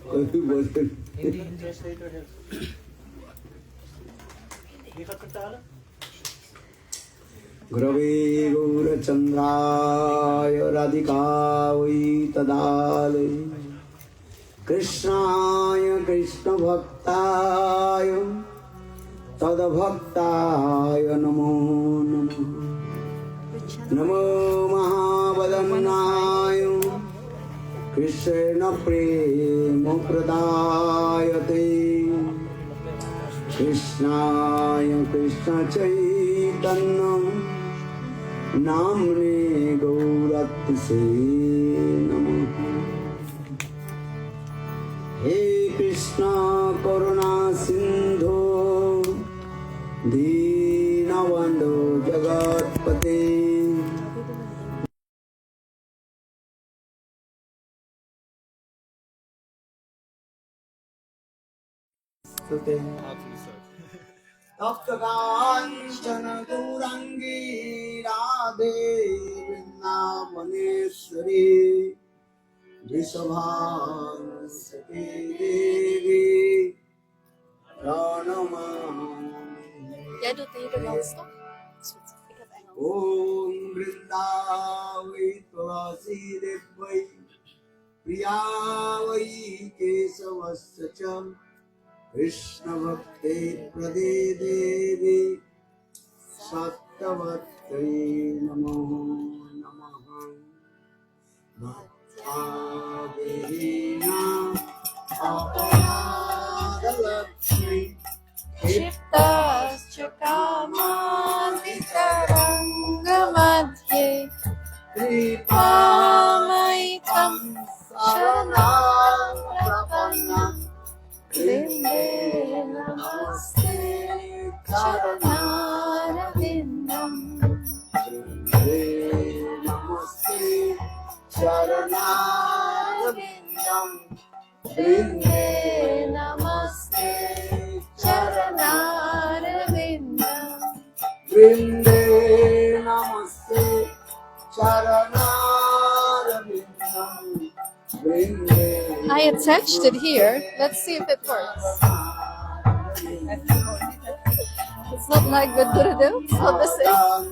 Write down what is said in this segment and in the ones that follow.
Hindi translator helps. Hindi ka katala? गुरवे गौरचन्द्राय राधिकायै तदालये कृष्णाय कृष्णभक्ताय तद्भक्ताय नमो नमः नमो महावदन्नाय कृष्णप्रेमप्रदायते कृष्णाय कृष्णचैतन्यं नाम्ने गौरत्से नमः। हे कृष्ण करुणा सिंधु दीनबंधु जगत्पते तप्तकाञ्चन गौराङ्गी राधे वृन्दावनेश्वरी वृषभानुसुते देवी प्रणमामि। ॐ वृन्दावै तुलसी देवै प्रिया वै केशवस्य च कृष्ण भक्ते प्रदे देवी सत्यवत्यै नमो नमः। भक्ताविहीना अपराधलक्ष्मी क्षिप्तश्च कामादितरङ्गमध्ये कृपामयितं शरणां प्रपन्नं वन्दे नमस्ते चरणारविन्दम् नमस्ते चरणारविन्दम् वन्दे नमस्ते चरणारविन्दम् वृन्दे नमस्ते चरणारविन्दम् वृन्दे। I attached it here. Let's see if it works. It's not like good to do. It's not the same.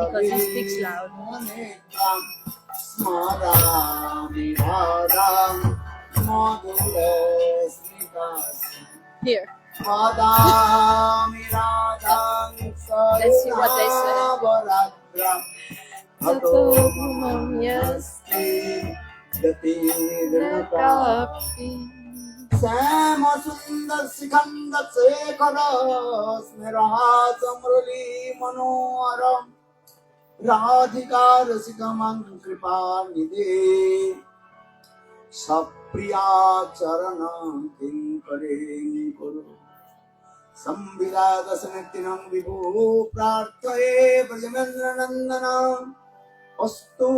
Because he speaks loud. Here. Let's see what they say. Shyam सुंदर सिकंद शेखर स्मरहास मुरली मनोहरम राधिका रसिकमं कृपा निधे सप्रिया चरण किंकरे कुरु संविदा दशनतिनं विभु प्रार्थये ब्रजमेन्द्र नंदन अस्तु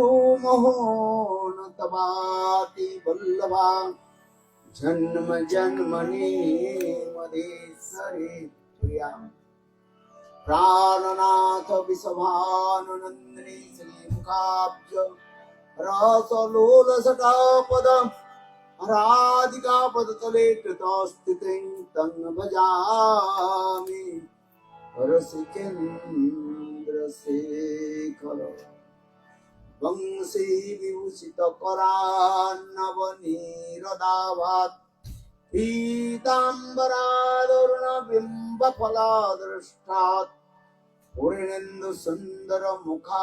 मोहन तवाति वल्लभा जन्म जन्मनि मदेश्वरी प्रिया प्राणनाथ विषभानुनंदिनी श्रीमुखाब्ज रसलोल सटापद राधिका पदतले कृतस्थितिं तं भजामि रसिकेन्द्रशेखर वंशी विभूषित करान्नवनीरदाभात् पीताम्बरादरुण बिम्ब फलादृष्टात् पूर्णेन्दु सुंदर मुखातरविन्द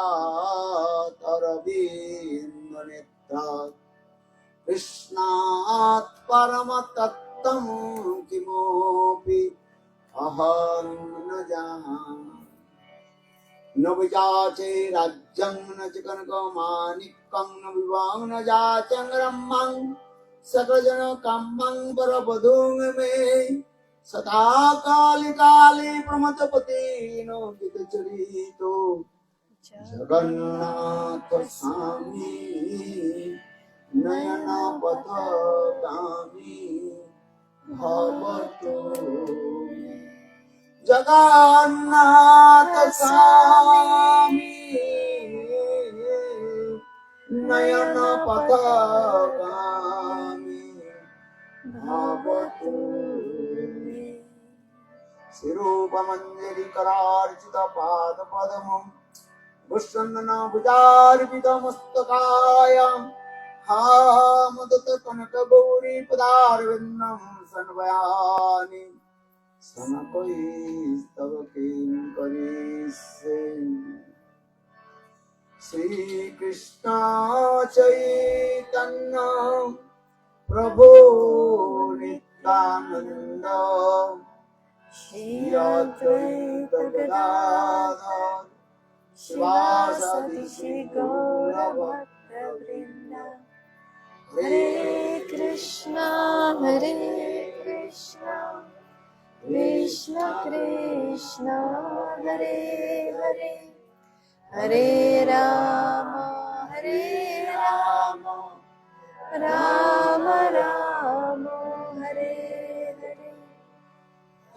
नेत्रात् कृष्णात् परम तत्त्वं किमपि अहं न जानामि। न विजाचे राज्यं न च कनकमाणिक्यं न विवाहं न जाचं रम्यं सकलजन कामं वरवधूं मे सदा काले काले प्रमथपति नो विदचरितो जगन्नाथ स्वामी नयन पथगामी भवतु मे। जगन्नाथ स्वामी नयन पथगामी भवतु मे। शिरूपमञ्जलिकरार्चितपादपद्मम् भुजङ्गनभुजार्पितमस्तकायाम् हामदत्तकनकगौरीपदारविन्दम् सन्वयामि सनकैस्तव किं करिष्ये। श्रीकृष्ण चैतन्य प्रभु नित्यानंद श्री अद्वैत गदाधर शिवासादि श्री गौरभक्तवृंद। हरे कृष्णा कृष्ण कृष्ण हरे हरे, हरे राम राम राम हरे हरे।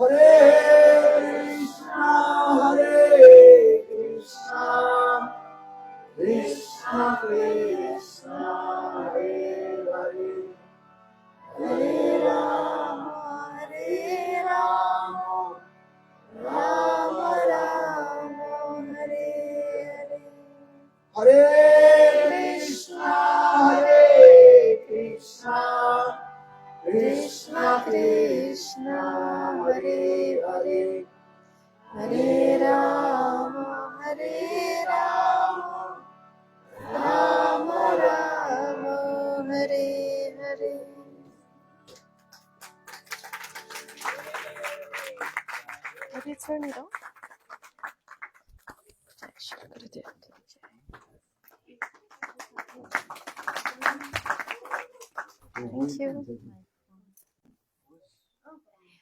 हरे कृष्णा कृष्ण कृष्ण हरे हरे, हरे राम राम राम हरे हरे। हरे कृष्णा कृष्ण कृष्ण हरे हरे, हरे Ram Ram Ram Hare Hare. Have you turned it on? Jai Gurudev ki jai. Thank you.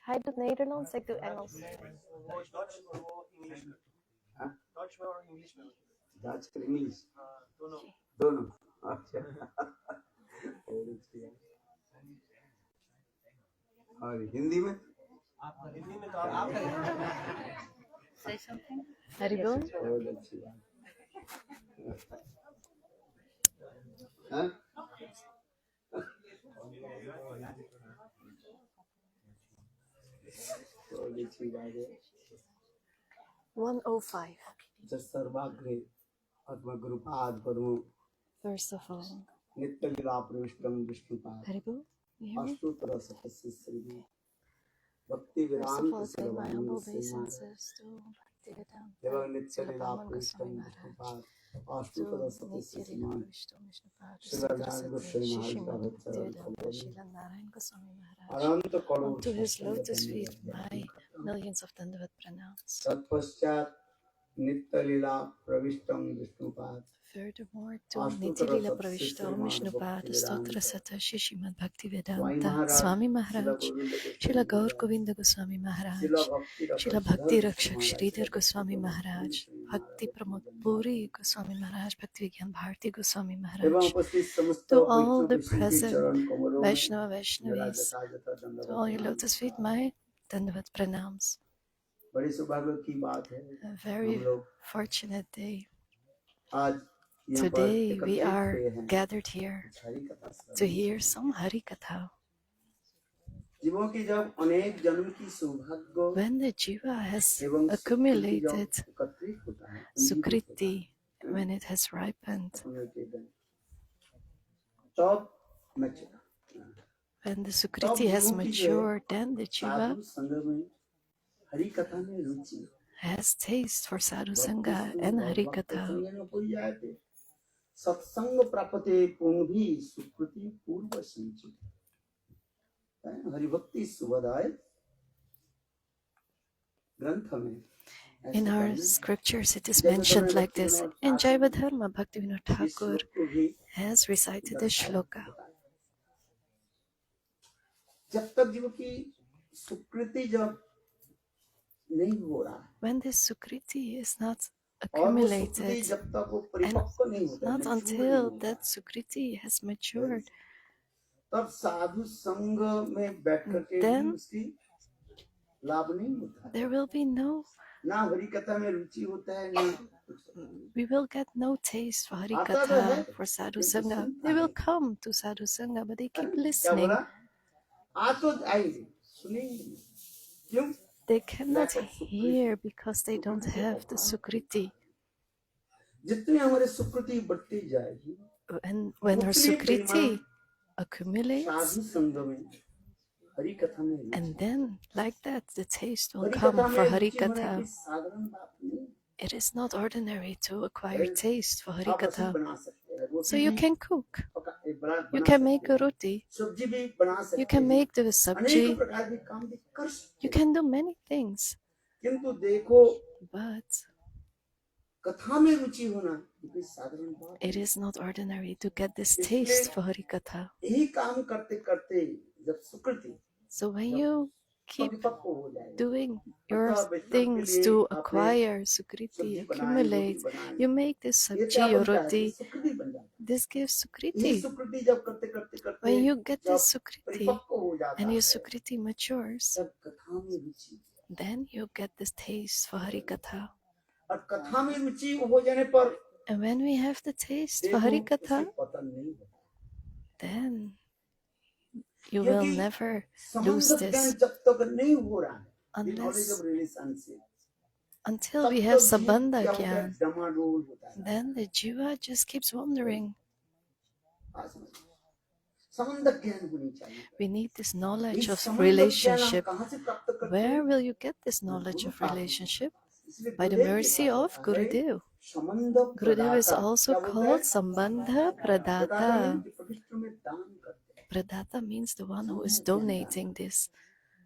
Hij doet Nederlands, ik doe Engels. Dutch or English? हाँ? Dutch or English? डच और इंग्लिश दोनों। दोनों। अच्छा और हिंदी में हिंदी में तो आप Say something. Haribol. बहुत अच्छी बात। हाँ? बहुत अच्छी बात है। 105. सर्वाग्रे अथवा गुरुपाद पद्म First of all, नित्य लीला प्रविष्टम Vishnupad Haribol, you hear me? अष्टोत्तर शतस्य Shri भक्ति First of Vedanta all, pay my humble सेवा obeisances to Bhaktivedanta, एवं नित्य Srila Leela Brahman प्रविष्टम Goswami Vishnupad Maharaj, अष्टोत्तर to शतस्य Nitya Lila श्रीमान Pravishto Vishnupada, Shrinarayan Satrasate, Goswami महाराज Shishimad का Bhaktivedanta, Srila Narayan Goswami Maharaj. Anant crore Unto his lotus feet, my millions of Dandavat pranams. तत्पश्चात नित्य लीला प्रविष्टम Vishnupad Furthermore, to Nitya Lila Pravishto Vishnupada, Stotrasata, Shishimad Bhaktivedanta, Swami Maharaj, Srila Gaur Govinda Goswami Maharaj, Srila Bhakti Rakshak Sridhar Goswami Maharaj, Bhakti Pramod Puri Goswami Maharaj, Bhakti Vigyan Bharti Goswami Maharaj, to all the present Vaishnava Vaishnavis, to all your lotus feet, my Dandavat pranams. बड़ी सौभाग्य की बात है A very fortunate day. आज Today we are gathered here to hear some Hari Katha. जीवों की जब अनेक जन्म की सौभाग्य When the jiva has एवं accumulated एकत्रित होता है sukriti, when it has ripened, तब मचेगा when the sukriti has matured, then the jiva संग में हरि कथा में रुचि has taste for sadhu sangha and Hari Katha. सत्संग प्राप्ते पुंभी सुकृति पूर्व संचित हरिभक्ति सुबोधाय ग्रंथ में In our scriptures, it is mentioned like this. In Jaivadharma, Bhaktivinoda Thakur has recited this shloka. जब तक जीव की सुकृति जब नहीं हो रहा है When this sukriti is not accumulated, and not until that sukriti has matured, तब साधु संग में बैठ करके then उसकी लाभ नहीं होता there will be no, ना हरि कथा में रुचि होता है ना we will get no taste for Hari Katha, for sadhu sangha. They will come to sadhu sangha, but they keep क्या listening. बोला आ तो आएंगे, सुनेंगे नहीं। क्यों? They cannot Lack of Sukriti. hear because they don't Sukriti have the का Sukriti. जितनी हमारे सुकृति बढ़ती जाएगी, When our उतनी Sukriti परिमाण accumulates, साधु संग में, हरि कथा में रुचि। and then like that the taste will Hari come कथा for में Hari रुचि होने Katha. की साधारण बात नहीं। It is not ordinary to acquire है। taste for Hari आप रसोई Katha. बना सकते हैं, So रोटी you भी can cook, you बना can सकते make a हैं, roti, सब्जी भी बना you सकते can हैं, make the अनेक sabji, प्रकार के काम भी कर सकते you हैं। can do many things. किंतु देखो, But कथा में रुचि होना ये कोई साधारण बात it नहीं। is not ordinary to get this इसलिए taste for Hari Katha. यही काम करते करते जब सुकृति So when you keep परिपक्व हो जाएगी, doing your अतः वैष्णव के things लिए to आपने acquire Sukriti, सब्जी बनाई, रोटी accumulate, बनाई, you make this ये क्या sabji or बनता है? ये roti, सुकृति बन जाता है। this gives यही Sukriti. सुकृति जब करते करते करते When you get जब this Sukriti परिपक्व हो जाता and your है, Sukriti matures, तब कथा में रुचि। then you get this taste for Hari Katha. और कथा में रुचि हो जाने पर And when we have the taste for देखो Hari उसे Katha, पतन नहीं होता, then you will क्योंकि never संबंध lose ज्ञान this जब तक नहीं हो रहा है, the knowledge unless of relationship, until तब we have तक जीव Sabandha क्या होता है? Gyan. डमाडोल होता है। Then the jiva just keeps wandering. आज समझो, संबंध ज्ञान होनी चाहिए। We need this knowledge इस of संबंध ज्ञान हम relationship. कहाँ से प्राप्त करते हैं? Where will you get this knowledge of relationship? By the mercy of Gurudev. संबंध Gurudev is प्रदाता also क्या बोलते called हैं? Sambandha प्रदाता Pradata. means पवित्र में दान करते हैं। Pradata means the one who is donating this.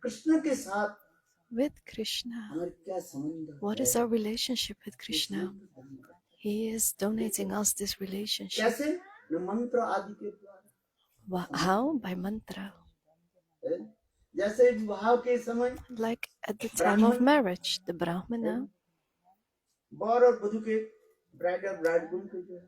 Krishna के साथ With Krishna, हमारे क्या संबंध what है? is our relationship with ये Krishna? संबंध दान करते हैं। He is donating us this relationship. कैसे? न मंत्र आदि के द्वारा How? By mantra. है? जैसे विवाह के समय Like at the time of marriage, the Brahmana, वर और वधू के ब्राइड और ब्राइडग्रूम के जो है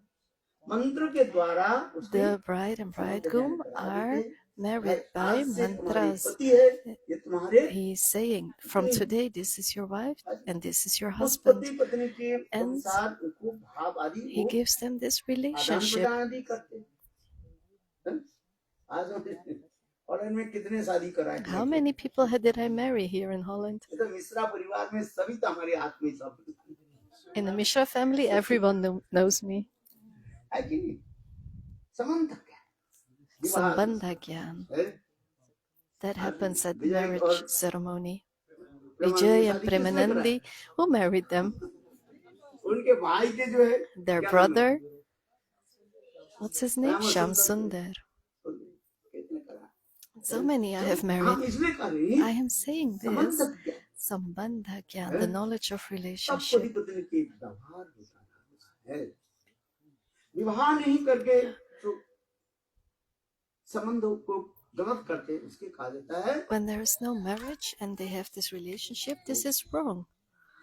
मंत्र के द्वारा उसके the bride and bridegroom are married by आज से तुम्हारी mantras. पति है, ये तुम्हारे He is saying, from today, this is your wife and this is your उस husband. पति पत्नी के And अनुसार उनको भाव आदि He वो gives them this आदान relationship. प्रदान आदि करते हैं। हैं? आज हम हॉलैंड में कितने शादी कराए? How many people did I marry here in Holland? ये तो मिश्रा परिवार में सभी तो हमारे हाथ में सब In the Mishra family, everyone knows me. है कि नहीं? संबंध क्या है? विवाह Sambandha Gyan. है? That happens at Vijay marriage और ceremony. प्रेमानंद Vijay शादी and किसने कराई? Premanandi, who married them? उनके भाई के जो है Their क्या नाम है? brother, what's his name? Ram और Sham सुंदर। Sundar. कितने करा? So many I have हम married. इसलिए कर रहे हैं I am saying संबंध this. क्या? Sambandha Gyan, the knowledge of सब पति relationship. पत्नी के व्यवहार होता है। विवाह नहीं करके जो संबंधों को गलत करते उसके कहा जाता है When there is no marriage and they have this relationship, this is wrong.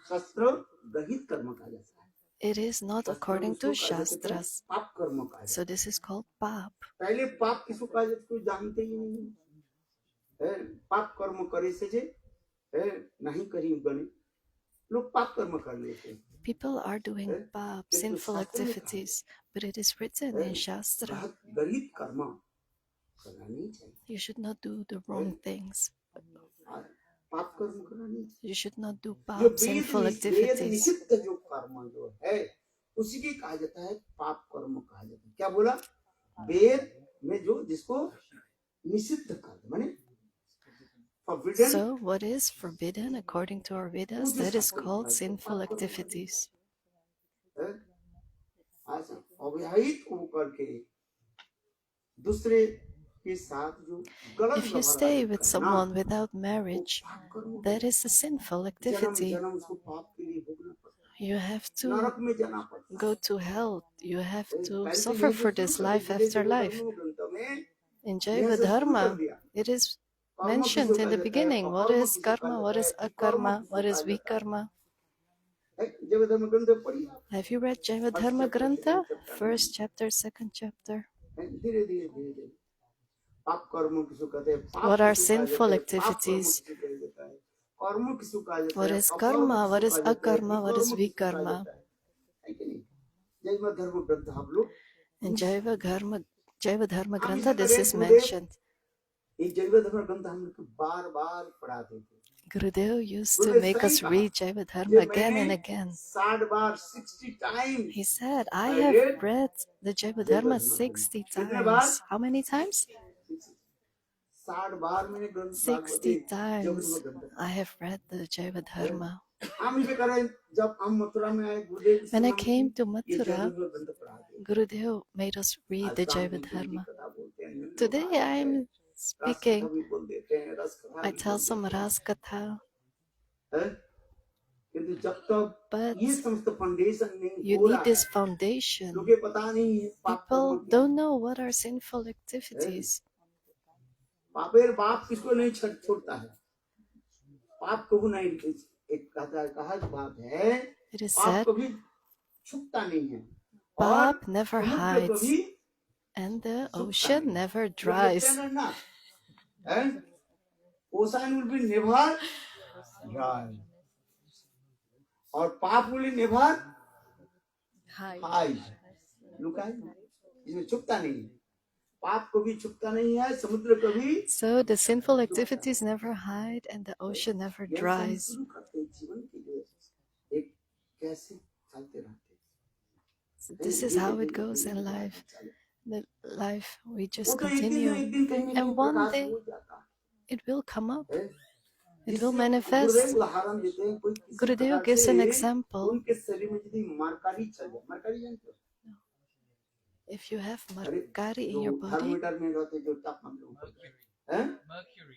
शास्त्र गहित कर्म कहा जाता है। It is not according to Shastras. पाप कर्म कहा जाता So this is called Pap. है। पहले पाप किसको कहा जाता है कोई जानते ही नहीं है। पाप कर्म करे से जे नहीं करी बने लोग पाप कर्म कर लेते हैं। People are doing Pap, sinful activities, but it is written in Shastra. बहुत गहित कर्म करना नहीं चाहिए। You should not do the wrong things. पाप कर्म करना नहीं चाहिए। You should not do जो Pap, sinful वेद activities. निषिद्ध जो कर्म जो है उसी के कहा जाता है पाप कर्म कहा जाता है। क्या बोला? वेद में जो जिसको निषिद्ध कर्म माने forbidden, So what is forbidden according to our Vedas, that is called sinful activities. आज अविवाहित होकर के दूसरे के साथ जो गलत If you stay with someone without marriage, that is a sinful activity. जन्म उसको पाप के लिए भोगना पड़ता है। You have to नरक में जाना पड़ता है। go to hell. You have to पहले तो suffer ये for जो this शुरू life करते after थे, life. धर्मों ग्रंथों में In यहाँ Jaiva से शुरू कर Dharma, दिया। it is कर्म mentioned किसको in the कहा जाता है? beginning what अकर्म is किसको कहा karma, what जाता is है? akarma, कर्म what is किसको कहा जाता है? vikarma. जब धर्म ग्रंथ पढ़िए आप। Have you read Jaiva Dharma Grantha? First chapter, second chapter. धीरे धीरे धीरे धीरे पाप कर्म किसको कहते हैं? पाप What are किसको कहा sinful जाता है? पाप कर्म activities? किसको कहा जाता है? कर्म किसको कहा जाता What है? is अकर्म karma, किसको what is कहा जाता है? akarma, what is विकर्म किसको कहा vikarma. जाता है? है कि नहीं? जैव धर्म ग्रंथ हम लोग In Jaiva Dharma हम Grantha, इसे this करें is गुरुदेव mentioned. एक जैव धर्म ग्रंथ हम लोग को बार बार पढ़ाते थे। Gurudev used to Gurudev make us सही read कहा, Jaiva ये Dharma again and मैंने again. 60 bar 60 times He said, I I have read read the Jaiva जैव Dharma धर्म ग्रंथ। 60 कितने बार? times. How many times? 60 बार मैंने ग्रंथ 60 जैव times धर्म ग्रंथ I have read the Jaiva Dharma. हम इसे करें। जब हम मथुरा में आए गुरुदेव When I से came to हम ये जैव Mathura, धर्म ग्रंथ पढ़ाते। Gurudev made us read आज the काम Jaiva में किसी की Dharma. कथा बोलते हैं, हिंदू Today भाषा I है, am रस कथा speaking, भी बोल देते हैं, रस कथा I भी tell बोल some देते हैं, Ras Katha, हैं? किंतु जब तक but ये समस्त फाउंडेशन नहीं you हो need रहा this है, foundation. क्योंकि पता नहीं है पाप कर्म People क्या है। don't know what are sinful activities. पापेर बाप किसको नहीं छोड़ता है, पाप कभी नहीं, एक कहा बात है, It is पाप said, कभी छुपता नहीं है और Pap never समुद्र hides कभी and the छुपता ocean नहीं। never You dries. understand or not? And ocean will be never dry और पाप will never hide. Look at it. इसमें छुपता नहीं है, पाप कभी छुपता नहीं है, समुद्र कभी। So the sinful activities never hide and the ocean never यही से हम dries. शुरू करते हैं जीवन के लिए एक कैसे चलते रहते So हैं। this is धीरे how धीरे it goes धीरे in धीरे life. चले। The life, we वो just तो एक दिन continue. कहीं ना And कहीं one प्रकाश day हो जाता है। it will come up. It जिससे will गुरुदेव manifest. उदाहरण देते हैं, कोई किसी Gurudev प्रकार gives an से example. उनके शरीर में यदि मरकरी चल जाए, मरकरी जानते हो? If you have अरे Merkari in जो your body, थर्मोमीटर में रहते जो तापमान के ऊपर हैं,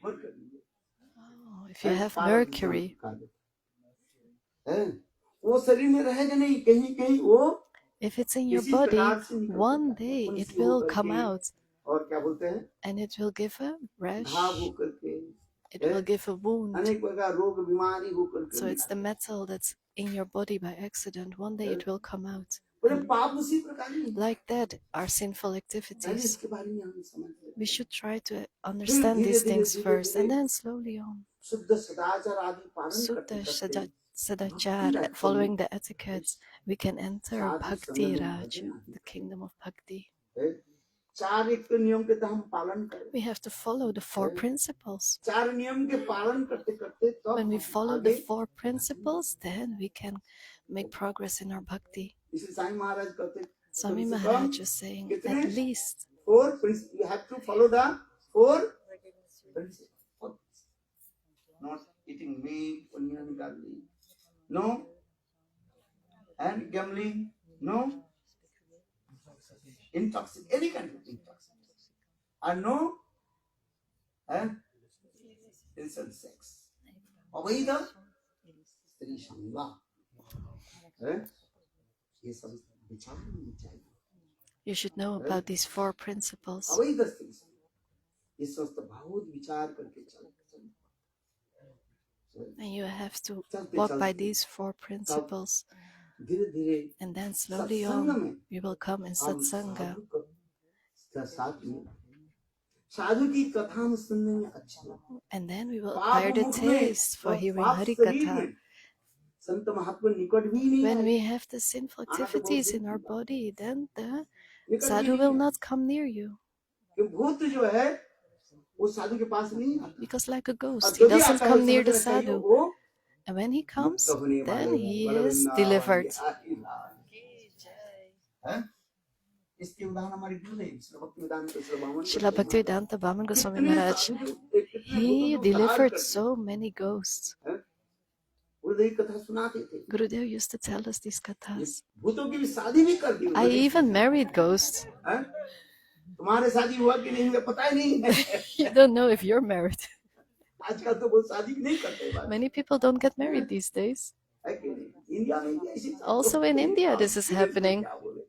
मरकरी oh, if you हैं, have पारद Mercury, कहा जाता है, हैं, वो शरीर में रहेगा नहीं, कहीं कहीं वो if it's in your किसी body, प्रकार से निकल one जाता है, day it फुंसी will होकर come के out और क्या बोलते हैं and it will give a rash, घाव होकर के, it will give a wound. अनेक प्रकार रोग बीमारी होकर के So it's the निकलते हैं। metal that's in your body by accident. One day it will come out. पर And पाप उसी प्रकार ही है। like that are sinful पहले activities. इसके बारे में हम समझ लें। We should try to understand these things first and then slowly on. शुद्ध सदाचार आदि पालन करते Sutta करते Sadachar, following the etiquettes, we can enter Sadhu Bhakti संग में Raj, भजन आदि the kingdom of Bhakti. है। चार एक तो नियम के तो हम पालन करें, We have to follow the four principles. चार नियम के पालन करते करते तब When we हम follow the आगे। four principles, then we can make progress in our Bhakti. इसे साईं महाराज कहते Swami कम से कम Maharaj is saying, कितने? at least four principles, you have to follow the four principles. Not eating meat, onion, garlic, no, and gambling, no, intoxication, any kind of intoxication, and no, and illicit sex. अवैध स्त्री संगा, ये सब विचार नहीं चाहिए। you should know about these four principles. अवैध स्त्री संग, ये समस्त बहुत विचार करके चल। And you have to walk by these four principles. धीरे धीरे And then slowly सत्संग on, में we will come in हम Satsanga. साथ में साधु की कथा हम सुनने में अच्छा लगता है। And then we will पाप acquire the मुख में taste for और hearing पाप Hari शरीर Katha. में संत महात्मा निकट भी नहीं When आए, we have the sinful activities in our body, then the निकट भी sadhu नहीं will आए। not come near you. कि भूत जो है वो साधु के पास नहीं आता, Because like a और ghost, जो he भी doesn't आता है come near the समझना चाहिए sadhu. वो And when he मुक्त comes, होने then वाले he हैं। is Vrindavan delivered. बिहारी लाल। हैं? इसके उदाहरण हमारे गुरुदेव श्री भक्ति वेदांत श्री बामन Srila Bhaktivedanta Vaman Goswami कितने Maharaj, साधु जो कितने he भूतों को delivered उद्धार so many ghosts. करते हैं। गुरुदेव कथा सुनाते थे, Gurudev used to tell us these ये kathas. भूतों की भी शादी भी कर दी I उन्होंने। even married ghosts. हैं? तुम्हारे शादी हुआ कि नहीं हुआ पता ही नहीं है। You don't know if you're married. आजकल तो वो शादी नहीं करते बात Many people don't get married these days. है कि नहीं? इंडिया में भी ऐसी शादी Also in होती है। India, this is विदेश में happening. क्या बोले?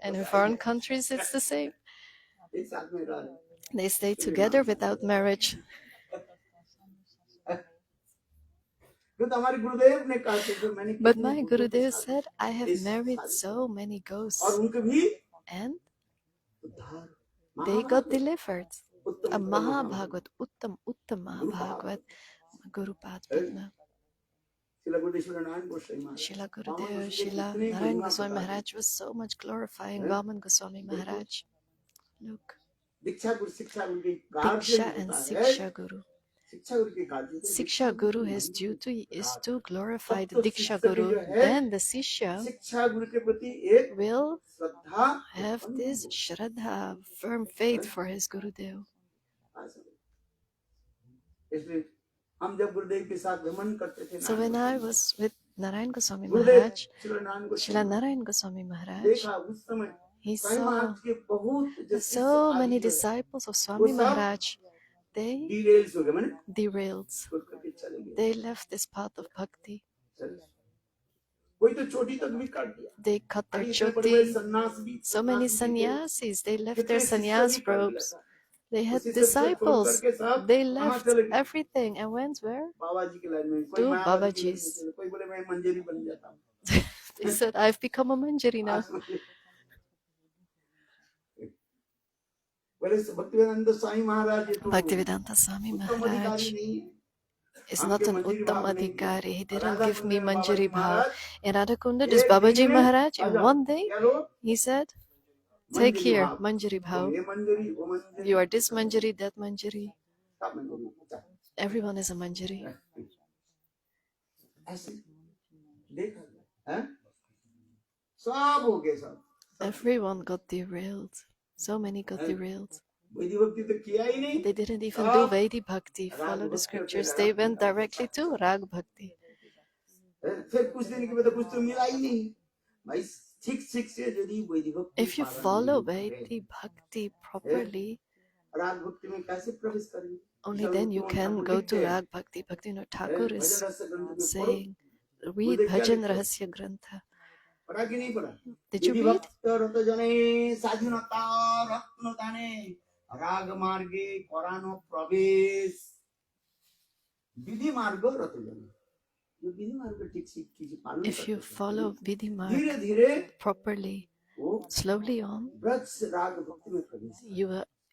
And in foreign countries, it's the same. एक साथ में रह रहे। They stay together without marriage. तो हमारे गुरुदेव ने कहा कि जो मैंने But कितने my भूतों के Gurudev साथ said, I have इस married शादी so many और ghosts. उनके भी And उद्धार they got delivered. उत्तम A उत्तम Mahabhagavat, Uttam Mahabhagavat, Guru Pad Padma. शिला गुरुदेव नारायण गोस्वामी महाराज Srila वामन Gurudev, ऋषि के Srila कितने Narayan महिमा Goswami बताते Maharaj was so much glorifying हैं? Vaman Goswami Maharaj. Look, दीक्षा गुरु शिक्षा गुरु के कार्य Diksha होता and है। Siksha Guru. शिक्षा गुरु के कार्य से Siksha Guru, his duty is to glorify the तो Diksha शिष्य के Guru. जो है, Then the Sishya शिक्षा गुरु के प्रति एक will Shraddha have this Shraddha, firm faith for his Gurudev. इसलिए हम जब गुरुदेव के साथ भ्रमण करते थे So when I was with Narayan Goswami Gurudev Maharaj, Shrinarayan को Srila Narayan Goswami Maharaj, देखा उस समय he साईं saw महाराज के बहुत जो that शिष्य so आदि many जो है, disciples of Swami सब Maharaj, they derails हो गए, माने derailed. छोड़ करके चले गए। They left this path of bhakti. चले। कोई तो चोटी तक भी काट दिया। They cut अरे their इतने बड़े-बड़े choti. सन्यास भी So many सन्यासी भी थे। sannyasis, they left कितने their शिष्य sannyas भी कर robes. दिया। They had उसी सब से छोड़ disciples. करके सब They कहाँ left चले गए? everything and went where? बाबा जी के लाइन में। कोई To मायावादी के लाइन में Babaji's. चले, कोई बोले मैं मंजरी बन जाता हूँ। They said, I've become a manjari now. बोले भक्तिवेदांत स्वामी महाराज ये तो Bhaktivedanta Swami उत्तम Maharaj अधिकारी नहीं है। is not an Uttam Adhikari. He didn't Radha give me Kunda में Manjari Babaji Bhav. Maharaj, In Radhakunda, एक this दिन Babaji में Maharaj, आ in जाओ, one day, क्या लो? he said, take Manjari here भाव। Manjari तो Bhav. ये मंजरी, वो मंजरी, You are this Manjari, that Manjari. सब मंजरी, सब। Everyone is a Manjari. ऐसे देखा है? सब हो गए सब। Everyone got derailed. So many got derailed. वैदिक भक्ति तो किया ही नहीं। They didn't even do Vedic Bhakti, follow the scriptures. They went directly to Rag Bhakti. फिर कुछ दिन के बाद कुछ तो मिला ही नहीं। भाई ठीक से यदि वैदिक भक्ति If you पालन follow नहीं करें, Vedic Bhakti properly, राग भक्ति में कैसे प्रवेश करेंगे? only then you can go to Rag Bhakti. Bhaktivinoda Thakur is saying, read Bhajan Rahasya Grantha. पढ़ा कि नहीं पढ़ा? Did you Vidhi read? भक्त रत जने साधुनता रत्न दाने राग मार्गे करानो प्रवेश विधि मार्ग रत जने जो विधि मार्ग ठीक से कीजिए पालन If you follow Vidhi धीरे Marg धीरे properly, वो slowly on, ब्रज राग भक्ति में प्रवेश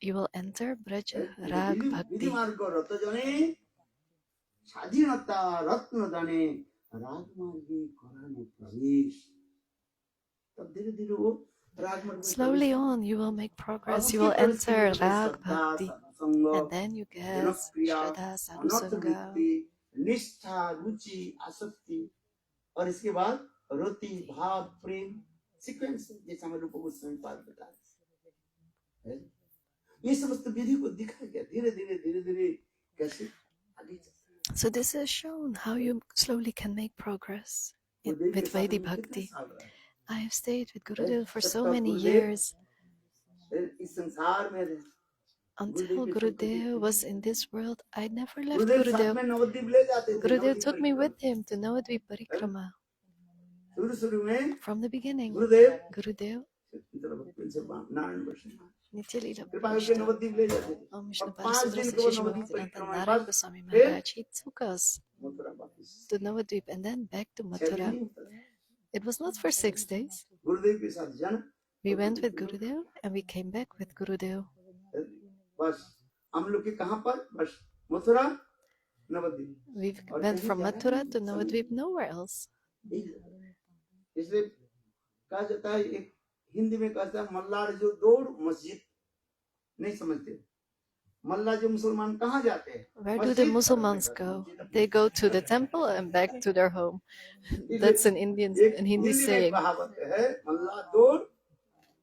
you will enter Braj करें। Rag विधि Bhakti. मार्ग रत जने साधुनता रत्न दाने राग मार्गे करानो प्रवेश तब धीरे धीरे वो राग मार्ग में Slowly on, you will make progress. You will enter Rag Bhakti. And then you get Shraddha, Sadhusanga. निष्ठा रुचि आसक्ति और इसके बाद रति भाव प्रेम सीक्वेंस जैसा मैं रूप गोस्वामी पाद बताया ये समस्त विधि को दिखा गया धीरे धीरे कैसे आगे So this is shown how you slowly can make progress with Vedic Bhakti. I have stayed with Gurudev for so many years. इस संसार में Until Gurudev was in this world, I never left गुरुदेव साथ Gurudev. में नवद्वीप ले जाते थे Gurudev took me with him to Navadvip Parikrama. शुरू में From the beginning, Gurudev Gurudev, Narayan Vaishnav Nitya Leela कृपा करके Pravishta, नवद्वीप ले जाते थे Om और Vishnu 5 दिन Parasudra के वो Shishi नवद्वीप Bhaktivedanta परिक्रमा के Narayan बाद Goswami फिर Maharaj, he took us Mathura वापस to Navadvip and then back to 6 दिन Mathura. नहीं होता था। It was not for 6 days. गुरुदेव के साथ जाना We went with Gurudev and we came back with Gurudev. बस हम लोग के कहाँ पर बस Mathura Nabadwip We went from Mathura to Navadvip, nowhere else. इसलिए कहा जाता है एक हिंदी में कहता है मल्लार जो दौड़ मस्जिद नहीं समझते मल्ला जो मुसलमान कहाँ जाते हैं Where do the Muslims go? They go to the temple and back to their home. That's an Hindi Hindi में saying. कहावत है मल्ला दौड़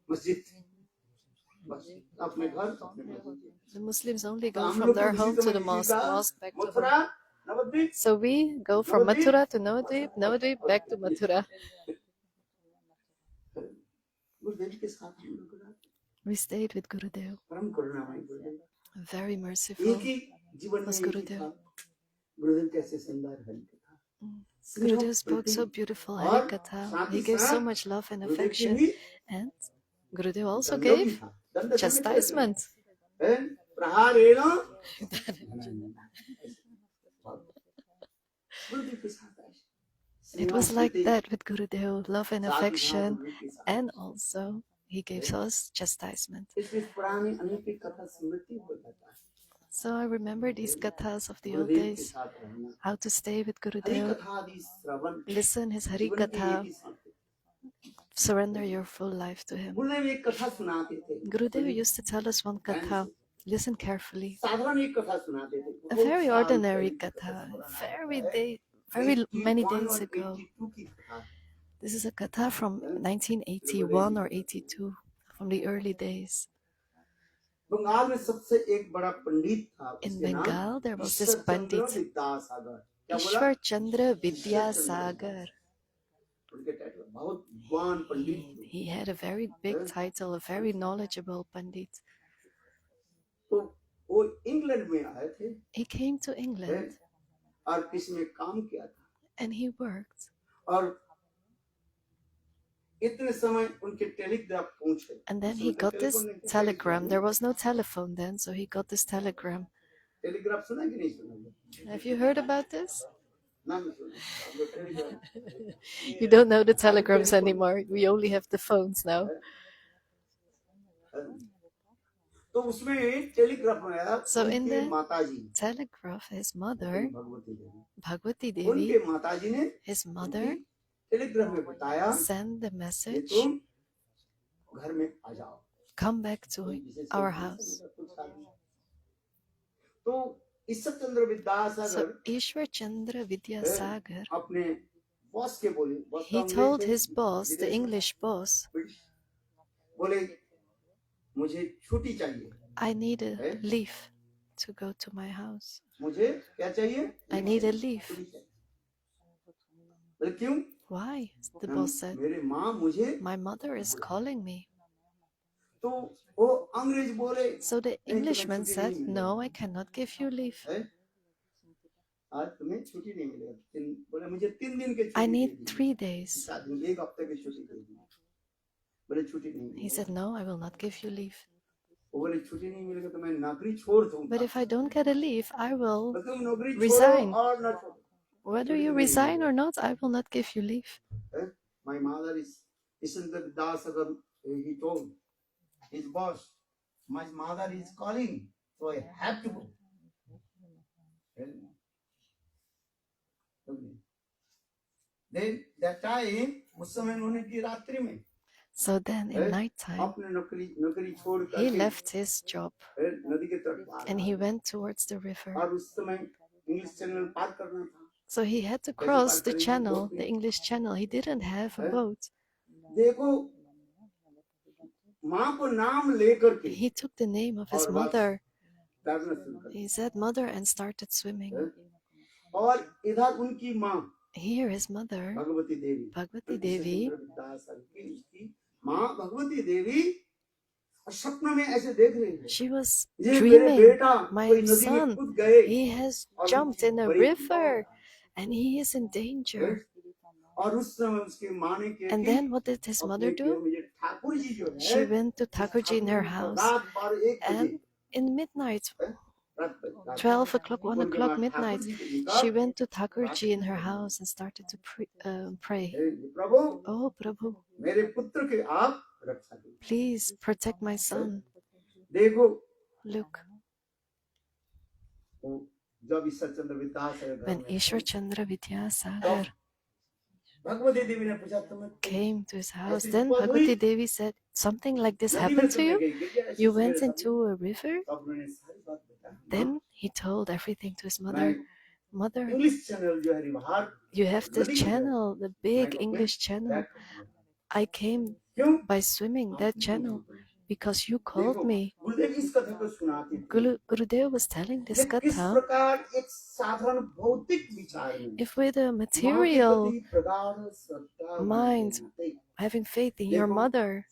मस्जिद बस अपने घर अपने मस्जिद The Muslims only तो go हम from लोग their को home किसी to the समय mosque, सीधा mosque back to Mathura home. Nabadwip So we go from Mathura to Navadvip, Navadvip back to Mathura. गुरुदेव के साथ हम लोग रहा We stayed with Gurudev. परम करुणामय गुरुदेव Very एक merciful. ही जीवन में was एक ही गुरुदेव। था गुरुदेव कैसे सुंदर हरि कथा Gurudev spoke so beautiful Hari Katha. He gave so much love and गुरुदेव की affection. भी And Gurudev also दंडों भी gave था दंड chastisement. प्रहारेण गुरुदेव के साथ ऐसे It was like that with Gurudev, love and साथ ही साथ affection. गुरुदेव के साथ। And also, he gave us chastisement. इसलिए पुरानी अनेक कथा स्मृति हो जाता है So I remember these kathas of the old गुरुदेव के days, साथ रहना how to stay with Hari Gurudev, कथा आदि श्रवण listen his Hari जीवन की Katha, एक ही संत surrender your full life to Him. गुरुदेव एक कथा सुनाते थे, Gurudev used to tell us one katha. Listen carefully. साधारण एक कथा सुनाते थे, A very ordinary katha, very many days ago. This is a katha from 1981 or 82, from the early days. Bengal में सबसे एक बड़ा पंडित था, In उसके नाम Bengal, there was this Ishwar Chandra Pandit, Vidyasagar. क्या बोला? Ishwar Chandra Vidyasagar. उनके टाइटल बहुत विद्वान पंडित थे। He had a very big title, a very knowledgeable Pandit. तो वो इंग्लैंड में आए थे He came to England और किसी में काम किया था, and he worked. और इतने समय उनके टेलीग्राफ पहुंचे। And then he got this telegram. There was no telephone then, so he got this telegram. Telegraph सुना कि नहीं सुना? Have you heard about this? ना नहीं सुना। हम लोग telegraph- You don't know the telegrams anymore. We only have the phones now. तो उसमें टेलीग्राफ में आया So in उनके the माताजी Telegraph, his mother, भगवती देवी, Bhagwati उनके Devi, माताजी ने his mother, टेलीग्राफ में बताया sent the कि message, तुम घर में आ जाओ। come back to our house. तो Ishwar Chandra Vidyasagar So Ishwar Chandra Vidyasagar, अपने बॉस के बोले, बॉस he का told अंग्रेज his थे, boss, the विदेश में, English boss, बोले मुझे छुट्टी चाहिए, I need a leave to go to my house. मुझे क्या चाहिए? I need a leave. छुट्टी चाहिए। बोले क्यों? Why? The boss said, मेरे माँ मुझे, my mother is calling me. तो वो अंग्रेज बोले, So the Englishman said, no, I cannot give you leave. आज तुम्हें छुट्टी नहीं मिलेगा। बोले मुझे 3 दिन के I छुट्टी need दे 3 days. दीजिए। 7 दिन, 1 हफ्ते की छुट्टी दे दीजिए। बोले छुट्टी नहीं He मिलेगा। said, no, I will not give you leave. वो बोले छुट्टी नहीं मिलेगा तो मैं नौकरी छोड़ दूंगा। But if I don't get a leave, I will, बोले तुम नौकरी resign. छोड़ो और ना छोड़ो। whether you resign or not, I will not give you leave. My mother is Ishwar Vidyasagar. He told his boss, my mother is calling, so I have to go. Then that time, उस समय उन्होंने की रात्रि में So then in night time, अपने नौकरी छोड़ he करके left his job नदी के तरफ आ and रहा he went towards the river. और उस समय इंग्लिश चैनल पार करना था। So he had to cross the channel, the English channel. He didn't have a boat. देखो माँ को नाम लेकर के He took the name of his mother. तैरना शुरू कर He said mother and started swimming. और इधर उनकी माँ Here his mother, Bhagwati Devi Bhagwati Devi, उसकी माँ भगवती देवी सपने में ऐसे देख रही है, she was ये मेरे dreaming, बेटा my कोई नदी में son, कूद गए he has jumped in a river and he is in danger. और उस समय उसकी माँ ने क्या And की? then what did his mother do? मुझे ठाकुर जी जो She है went to Thakurji in her house, रात 12-1 बजे and in midnight, रात 12 o'clock, 1 उनके o'clock वहाँ midnight, ठाकुर जी को निकाल, she went to Thakurji in her house and started to pray. "Hey Prabhu Oh, Prabhu, मेरे पुत्र के आप रक्षा करो। please protect my son. देखो Look, वो जब ईश्वर चंद्र विद्यासागर घर when में Ishwar Chandra Vidyasagar भगवती देवी ने पूछा तुम्हें came to his house, then Bhagwati Devi said, something like this happened to you? You went into a river? तब उन्होंने सारी बात बताई। Then he told everything to his mother. Mother, English channel जो है reward you have the channel, the big English channel. I came क्यों? by swimming that channel because you called me. गुरुदेव इस कथा को सुनाते थे Gurudev was telling this कि किस katha. प्रकार एक साधारण भौतिक विचार में If with a माँ के material प्रति प्रगाढ़ श्रद्धा mind, होने से having faith in your mother,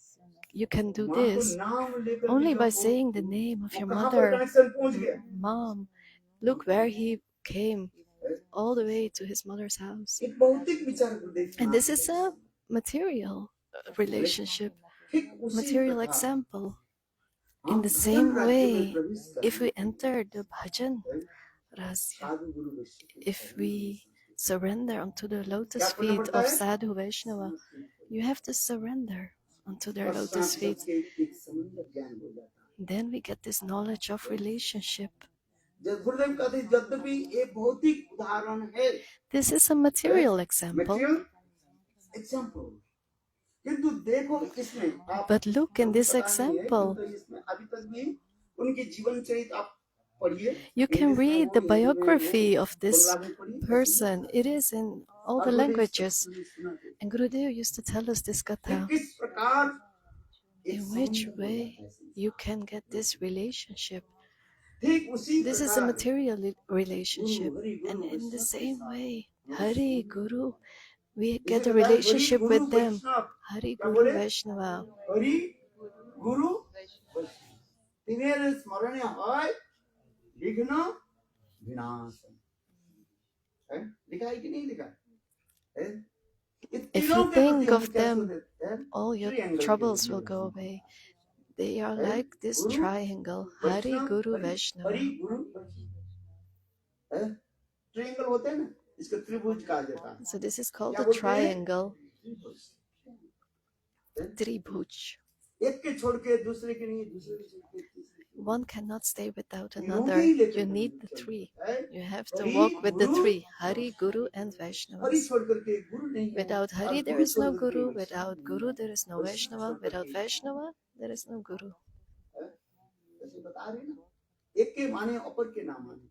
you can do माँ को this नाम लेकर only के by जब वो- saying the name of वो your कहाँ पर mother. कनेक्शन पहुंच गया? Mom, look where he came, all the way to his mother's house. एक भौतिक विचार गुरुदेव And this is a material relationship, ठीक उसी material प्रकार example. हम In the भजन same राज्य में way, प्रवेश करते if we हैं, enter the bhajan rasya, Sadhu Guru Vaishnav if we surrender unto the lotus क्या करना feet पड़ता of है? Sadhu Vaishnava, you have to surrender unto their और lotus सांस feet. सबके एक समंदर ज्ञान हो जाता है। Then we get this knowledge of relationship. जब गुरुदेव कहते हैं, यद्यपि ये भौतिक उदाहरण है, This is a material example, material example, किंतु देखो इसमें आप But look in this पता नहीं है, example. किंतु इसमें अभी तक भी उनके जीवन चरित्र आप पढ़िए। You can इंग्लिश में read हो, the हिंदी में हो, biography of this बंगला में पढ़िए, person. It is in all और the मैंने इस languages. कथन सुना था And Gurudev used to tell us this कि katha. किस प्रकार एक In which संबंध way बनता है संसार। you can get this relationship. ठीक उसी This is a प्रकार material Guru relationship. Hari Guru And in the वैष्णव के same साथ way, हम Hari, संबंध Guru, we जैसे get a कहता है Hari relationship Guru with them. Vaishnav, Hari, क्या Guru, बोले? Vaishnava. हरि गुरु वैष्णव तिनेर स्मरणीय হয় लिखना विनाशन है, लिखा है कि नहीं लिखा है? ये If तीनों you के प्रति think हम of क्या them, सोचते हैं? all your Triangle के troubles रूप will में go away. They are है? like this Guru triangle. Hari, Vaishnav Guru, Hari Vaishnava. गुरु है, ट्रायंगल होते हैं ना, इसको त्रिभुज कहा जाता है। So this is called क्या a बोलते हैं? triangle. त्रिभुज। Tribhuj. एक के छोड़ के दूसरे के नहीं, दूसरे के छोड़ के तीसरे के One cannot stay without नहीं। another. तीनों ही लेकर You हम need the चलते three. हैं। You have to Hari, walk with the Guru, three. Hari, Guru, and Hari Vaishnavas. छोड़ करके गुरु नहीं है। Without Hari, और there गुरु is छोड़ no करके Guru. वैष्णव Without नहीं Guru, है। there is no Vaishnav Vaishnava. छोड़ Without करके Vaishnava, there is no Guru. ऐसे बता रहे ना, एक के माने अपर के ना माने।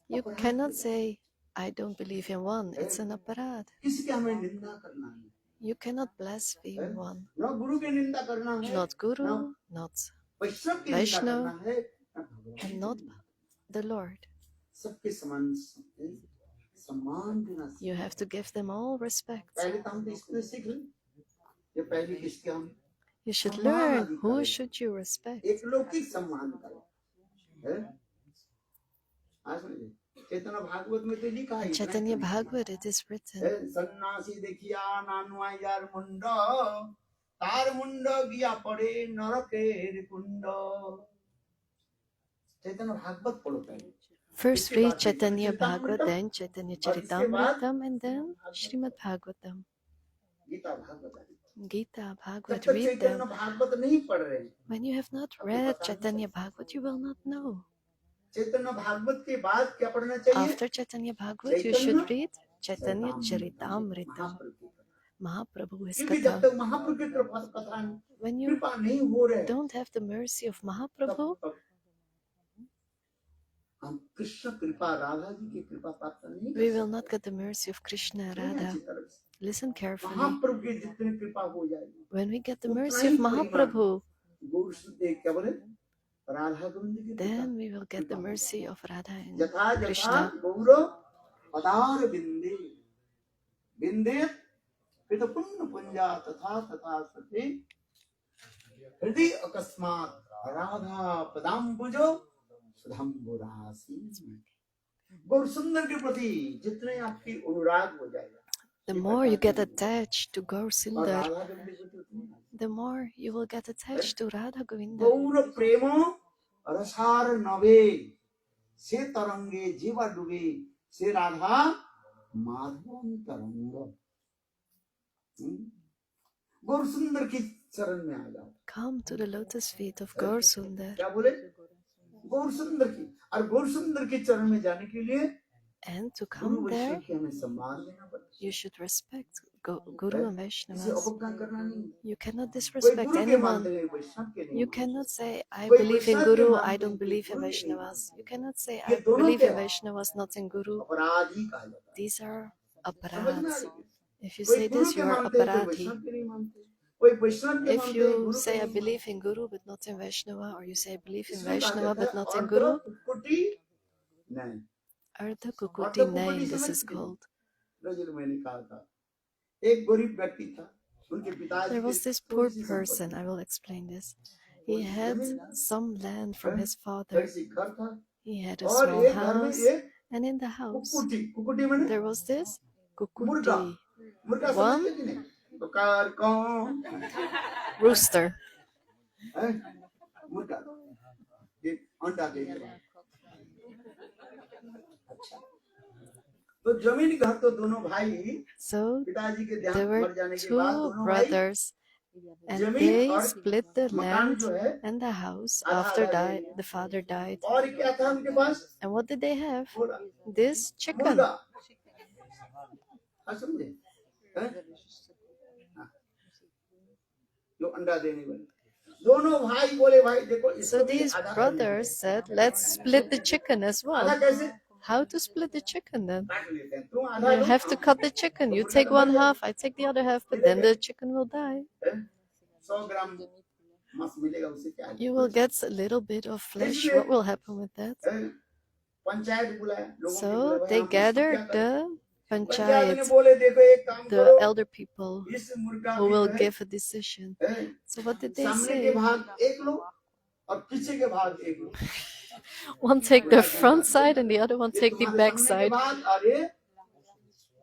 You अपराध cannot है। say, I don't believe in one. It's an aparad. किसी के हमें निंदा करना है। You cannot blaspheme one. न गुरु की निंदा करना है, Not न Guru, not वैष्णव की निंदा Vaishnav, करना है, न भगवान and की not निंदा। the Lord. सबके समान सम्मान देना You सीखो। have to give them all respect. पहले तो हम तो इसको सीख लें, ये पहले किसके हम You should सम्मान learn आदि who करें, should you respect. एक लौकिक सम्मान करें, है? आज सुनिए, चैतन्य भागवत में तो लिखा है In इतना Chaitanya ही लिखा Bhagavad, it is written, है, सन्नासी देखिया नानुआ यार मुंड, तार मुंड गिया पड़े नरकेर कुंड। चैतन्य भागवत पढ़ो पहले, first इसके read बाद Chaitanya Charitamritam, Bhagavad, then Chaitanya और इसके बाद Charitamritam, and then Srimad Bhagavatam. Gita Bhagavat. Gita, जब Bhagavad, तक read चैतन्य them. भागवत नहीं पढ़ रहे, When you have not आपको read पता नहीं Chaitanya चलता। Bhagavad, you will not know. चैतन्य भागवत के बाद क्या पढ़ना चाहिए? After Chaitanya Bhagavad, you should read Chaitanya Charitamritam. Mahaprabhu is क्योंकि जब Katha. तक महाप्रभु की कथा When you कृपा नहीं हो रहे, don't have the mercy of Mahaprabhu, तब हम कृष्ण कृपा राधा जी की कृपा प्राप्त नहीं we कर will not get the mercy of Krishna and सकते। Radha. अच्छी तरह से Listen carefully. महाप्रभु की जितनी कृपा हो जाएगी, When we get the उतना mercy ही of परिमाण Mahaprabhu, गौर सुदे क्या बोले राधा गोविंद की कृपा then we will get the mercy of Radha and यथा यथा Krishna. गौर पदार बिंदे बिंदे पित पुण्य पुंजा तथा तथा सते हृदय अकस्मात राधा पदाम्बुजो सुधाम्बुरासी। गौर सुंदर के प्रति जितने आपकी अनुराग हो जाएगा, The more you get attached to Gaur और Sundar, राधा गोविंद के प्रति उतना the more you will get attached to Radha Govinda. गौर प्रेम रसार नवे से तरंगे जीवा डूबे से राधा माधव तरंग। गौर सुंदर की चरण में आ जाओ। Come to the lotus feet of Gaur Sundar. क्या बोले? गौर सुंदर की, और गौर सुंदर के चरण में जाने के लिए And to Guru come Vaishnav there, की हमें सम्मान देना पड़ता है। you should respect Guru and इसे Vaishnavas. अवज्ञा करना नहीं। You cannot कोई disrespect गुरु के मानते anyone. हैं, वैष्णव के नहीं You मानते। cannot say, I कोई believe in वैष्णव के Guru, मानते I हैं, don't कोई believe in गुरु के नहीं Vaishnavas. मानते। You cannot say, ये I दोनों believe क्या in है? Vaishnavas, not in Guru. अपराधी कहा जाता है। These are समझ में आ aparads. रही है? If you कोई say गुरु this, के you are मानते हैं, कोई aparadhi. वैष्णव के नहीं मानते। कोई वैष्णव के If मानते हैं, you गुरु के say, I नहीं believe in Guru, but not in Vaishnava, or you say, I believe in इसमें कहा Vaishnava, जाता है but not in अर्ध Guru, कुकुटी नहीं। Ardha अर्ध Kukuti कुकुटी Nain, this समझ is गए? called. रजल मैंने कहा था, एक गरीब व्यक्ति था, उनके पिताजी There के was this थोड़ी poor सी person, संपत्ति, I will explain this. He had some land from his थोड़ी father. सी घर था, He had a और small एक घर में house, एक and in the house, कुकुटी, कुकुटी मैंने there was this मुर्गा, Kukuti, मुर्गा One- समझते कि नहीं? बकार कौन rooster. है? मुर्गा, ये अंडा देगा। अच्छा, तो जमीन घर तो दोनों भाई, So पिताजी के there देहांत were मर जाने के बाद two दोनों भाई brothers, and जमीन they और split the मकान land जो है, and the house आधा after आधा ले लिया। the father died. और क्या था उनके पास? And what did they have? मुर्गा, This chicken. मुर्गा, हाँ समझे? हैं? हाँ। जो अंडा देने वाले दोनों भाई बोले भाई देखो So इसको भी these आधा करने brothers said, let's split the chicken as दो। आधा well. कैसे How to split the chicken then? काट लेते हैं तुम आधा You low have to cut the chicken. You take one half, I take the other half, but then the chicken will die. 100 ग्राम मांस मिलेगा उसे क्या You will get a little bit of flesh. What will happen with that? Panchayat बुलाया लोगों ने So बोला, they "भाई, हम इसको क्या gathered करें?" the पंचायत ने panchayat, बोले देखो एक काम the करो elder people इस मुर्गा who की will जो है, give a decision. So what did they सामने के say? भाग एक लो और पीछे के भाग एक लो One take the front side and the other one ये take the तुम्हारे back सामने के side. भाग और ये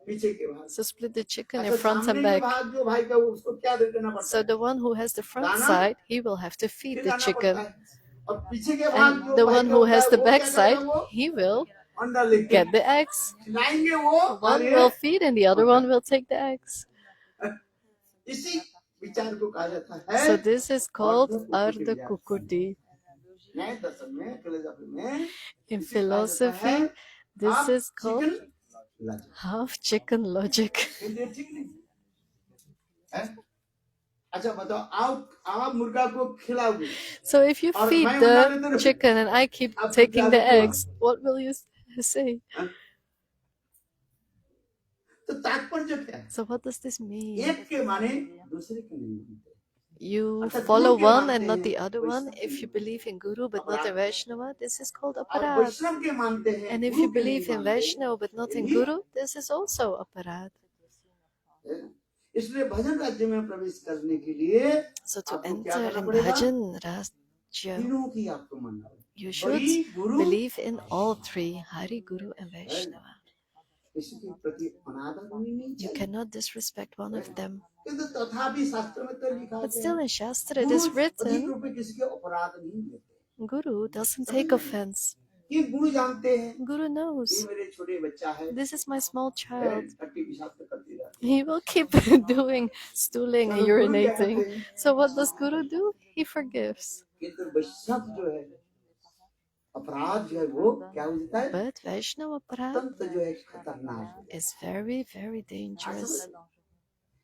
पीछे के भाग So split the chicken in अच्छा front and सामने के back. भाग जो भाई का वो उसको क्या दे देना पड़ता So है the one who has the front दाना side, he will have to feed the खिलाना पड़ता chicken. है और पीछे के भाग And जो the भाई one का who होता has है the वो back क्या side, करेगा वो he will अंडा लेके get the eggs. खिलाएंगे वो और One ये will feed and the other one will take the eggs. इसी विचार को कहा जाता है So this is called अर्ध Ardha Kukuti. न्याय दर्शन में फिलोसफी में In इसे कहा जाता है philosophy, this half is called chicken logic। half chicken logic. ये ठीक नहीं है अच्छा बताओ आप मुर्गा को खिलाओगे So if you और feed मैं अंडा लेते the रहूं, chicken and I keep आप taking क्या the देते हो? eggs, what will you say? तो तात्पर्य क्या है So what does this mean? एक के माने दूसरे के नहीं मानते You अच्छा, follow गुरु के one मानते and not हैं, the other one. Vaishnav If के you believe in Guru but not in अपराध। Vaishnava, this is called और aparad. वैष्णव के मानते हैं And if गुरु you के नहीं believe in मानते। Vaishnava but not in ये Guru, this is also aparad. इसलिए भजन राज्य में प्रवेश करने के लिए So to आपको क्या enter करना in पड़ेगा Bhajan Rajya, तीनों की आपको मानना पड़ेगा you should Hari Guru believe in all three, Hari, Guru and Vaishnava. किसी के प्रति अनादर होनी नहीं You चाहिए cannot disrespect one of them. किंतु तथापि शास्त्र में तो लिखा But है still in Shastra it Guru is अधिक written, रूप में किसी के अपराध नहीं लेते Guru doesn't take offense. ये गुरु जानते हैं Guru ये knows, मेरे छोटे बच्चा है this is my small child. टट्टी पिशाब तो करती रहती He will keep doing stooling and urinating. So what does Guru do? He forgives. किंतु वैष्णव जो है अपराध जो है वो क्या हो जाता है But Vaishnava aparad अत्यंत जो है खतरनाक है is very, very dangerous.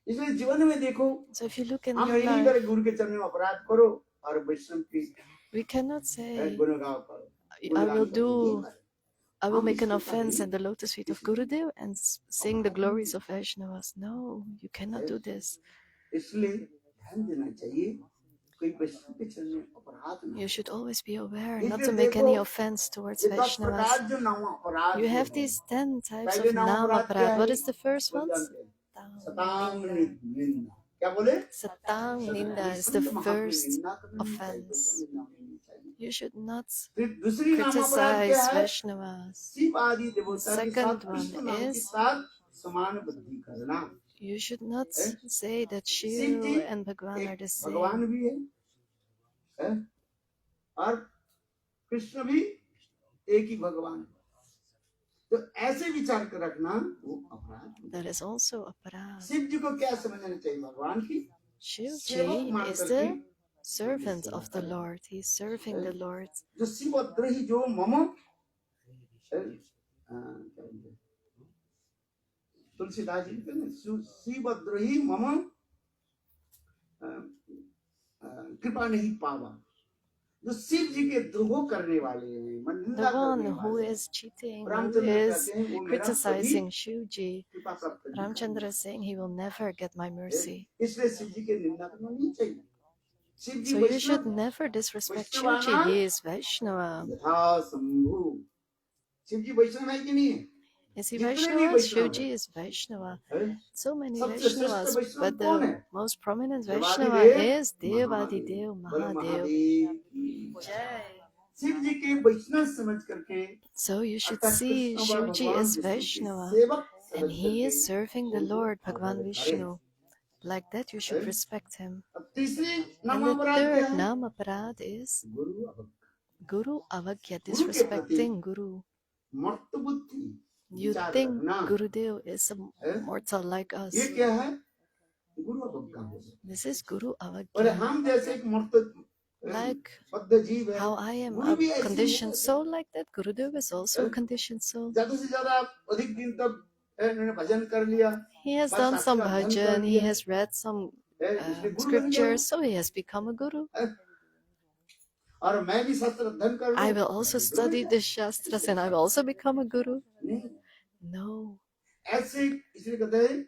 इसलिए जीवन में देखो So if you look in हम your यही life, करे गुरु के चरणों में अपराध करो और वैष्णव की we cannot say, गुणगान करो I will do, I will make an offense in the lotus feet of Gurudev and sing the glories of Vaishnavas. No, you cannot do this. इसलिए ध्यान देना चाहिए कोई वैष्णव के चरण में अपराध ना You should always be aware हो। not इसलिए to make देखो, any offense towards ये 10 Vaishnavas. प्रकार जो नाम अपराध You जो have है, these 10 types पहले of नाम Nam अपराध क्या aparad. है? What is the first वो one? जानते हैं। सतांग निंदा क्या बोले Satang Ninda is the first offense. You should not फिर दूसरी नाम अपराध क्या criticize है Vaishnavas. शिव आदि देवता के Second साथ one कृष्ण नाम के is- साथ समान बुद्धि करना You should not say that Shiv Shiv ji and Bhagwan are एक the same. भगवान भी है और कृष्ण भी एक ही भगवान है। तो ऐसे विचार कर रखना वो अपराध That is also aparad. Shiv जी को क्या समझना चाहिए भगवान की Shiv सेवक Ji मान is करके the servant of the Lord. He is serving the Lord. जो शिवद्रोही जो मम क्या बोलते हैं? तुलसीदास जी कहते हैं शिवद्रोही मम कृपा नहीं पावा जो शिव जी के द्रोह करने वाले हैं मन The निंदा one करने who वाले हैं, is cheating, who Ramchandra is कहते हैं वो मेरा कभी criticizing Shiv Ji, कृपा प्राप्त नहीं Ramchandra is saying he will never get my mercy. करेगा। इसलिए शिव जी के निंदा करना नहीं चाहिए शिव जी So you should Vaishnav never disrespect Shiv Ji. He is Vaishnava. यथा शंभु शिव जी वैष्णव है कि नहीं है Is he जितने भी Vaishnava? वैष्णव Shiv Ji हैं, is Vaishnava. हैं? So many सबसे श्रेष्ठ Vaishnavas, वैष्णव but कौन the है most prominent देवाधिदेव Vaishnava is महादेव Devadidev बोलो Mahadev. महादेव की शिव जी के वैष्णव समझ करके So you should अर्थात see कृष्ण व Shiv Ji भगवान as विष्णु के Vaishnava सेवक and समझ he is करके serving the उनको Lord आदर Bhagwan करें। Vishnu. Like that you should respect him. अब तीसरी And नाम the अपराध क्या third है Nam Aparad is गुरु अवज्ञा Guru Avagya, गुरु के प्रति disrespecting Guru. मर्त बुद्धि You विचार think रखना Gurudev is a है? mortal like us. ये क्या है गुरु अवज्ञा हो सकता This is Guru है। और Avagya. हम जैसे एक मर्त Like बद्ध जीव है how I am Guru a भी ऐसे ही conditioned है। soul, like that Gurudev is also a conditioned soul. ज्यादा से ज्यादा अधिक दिन तक इन्होंने भजन कर लिया He has बस done शास्त्र some का अध्ययन कर bhajan, he लिया has read some इसलिए गुरु बन गया scriptures, so he has become a guru. और मैं भी शास्त्र अध्ययन कर I will also study the Shastras and I will also become a guru. नहीं No, ऐसे इसलिए कहते हैं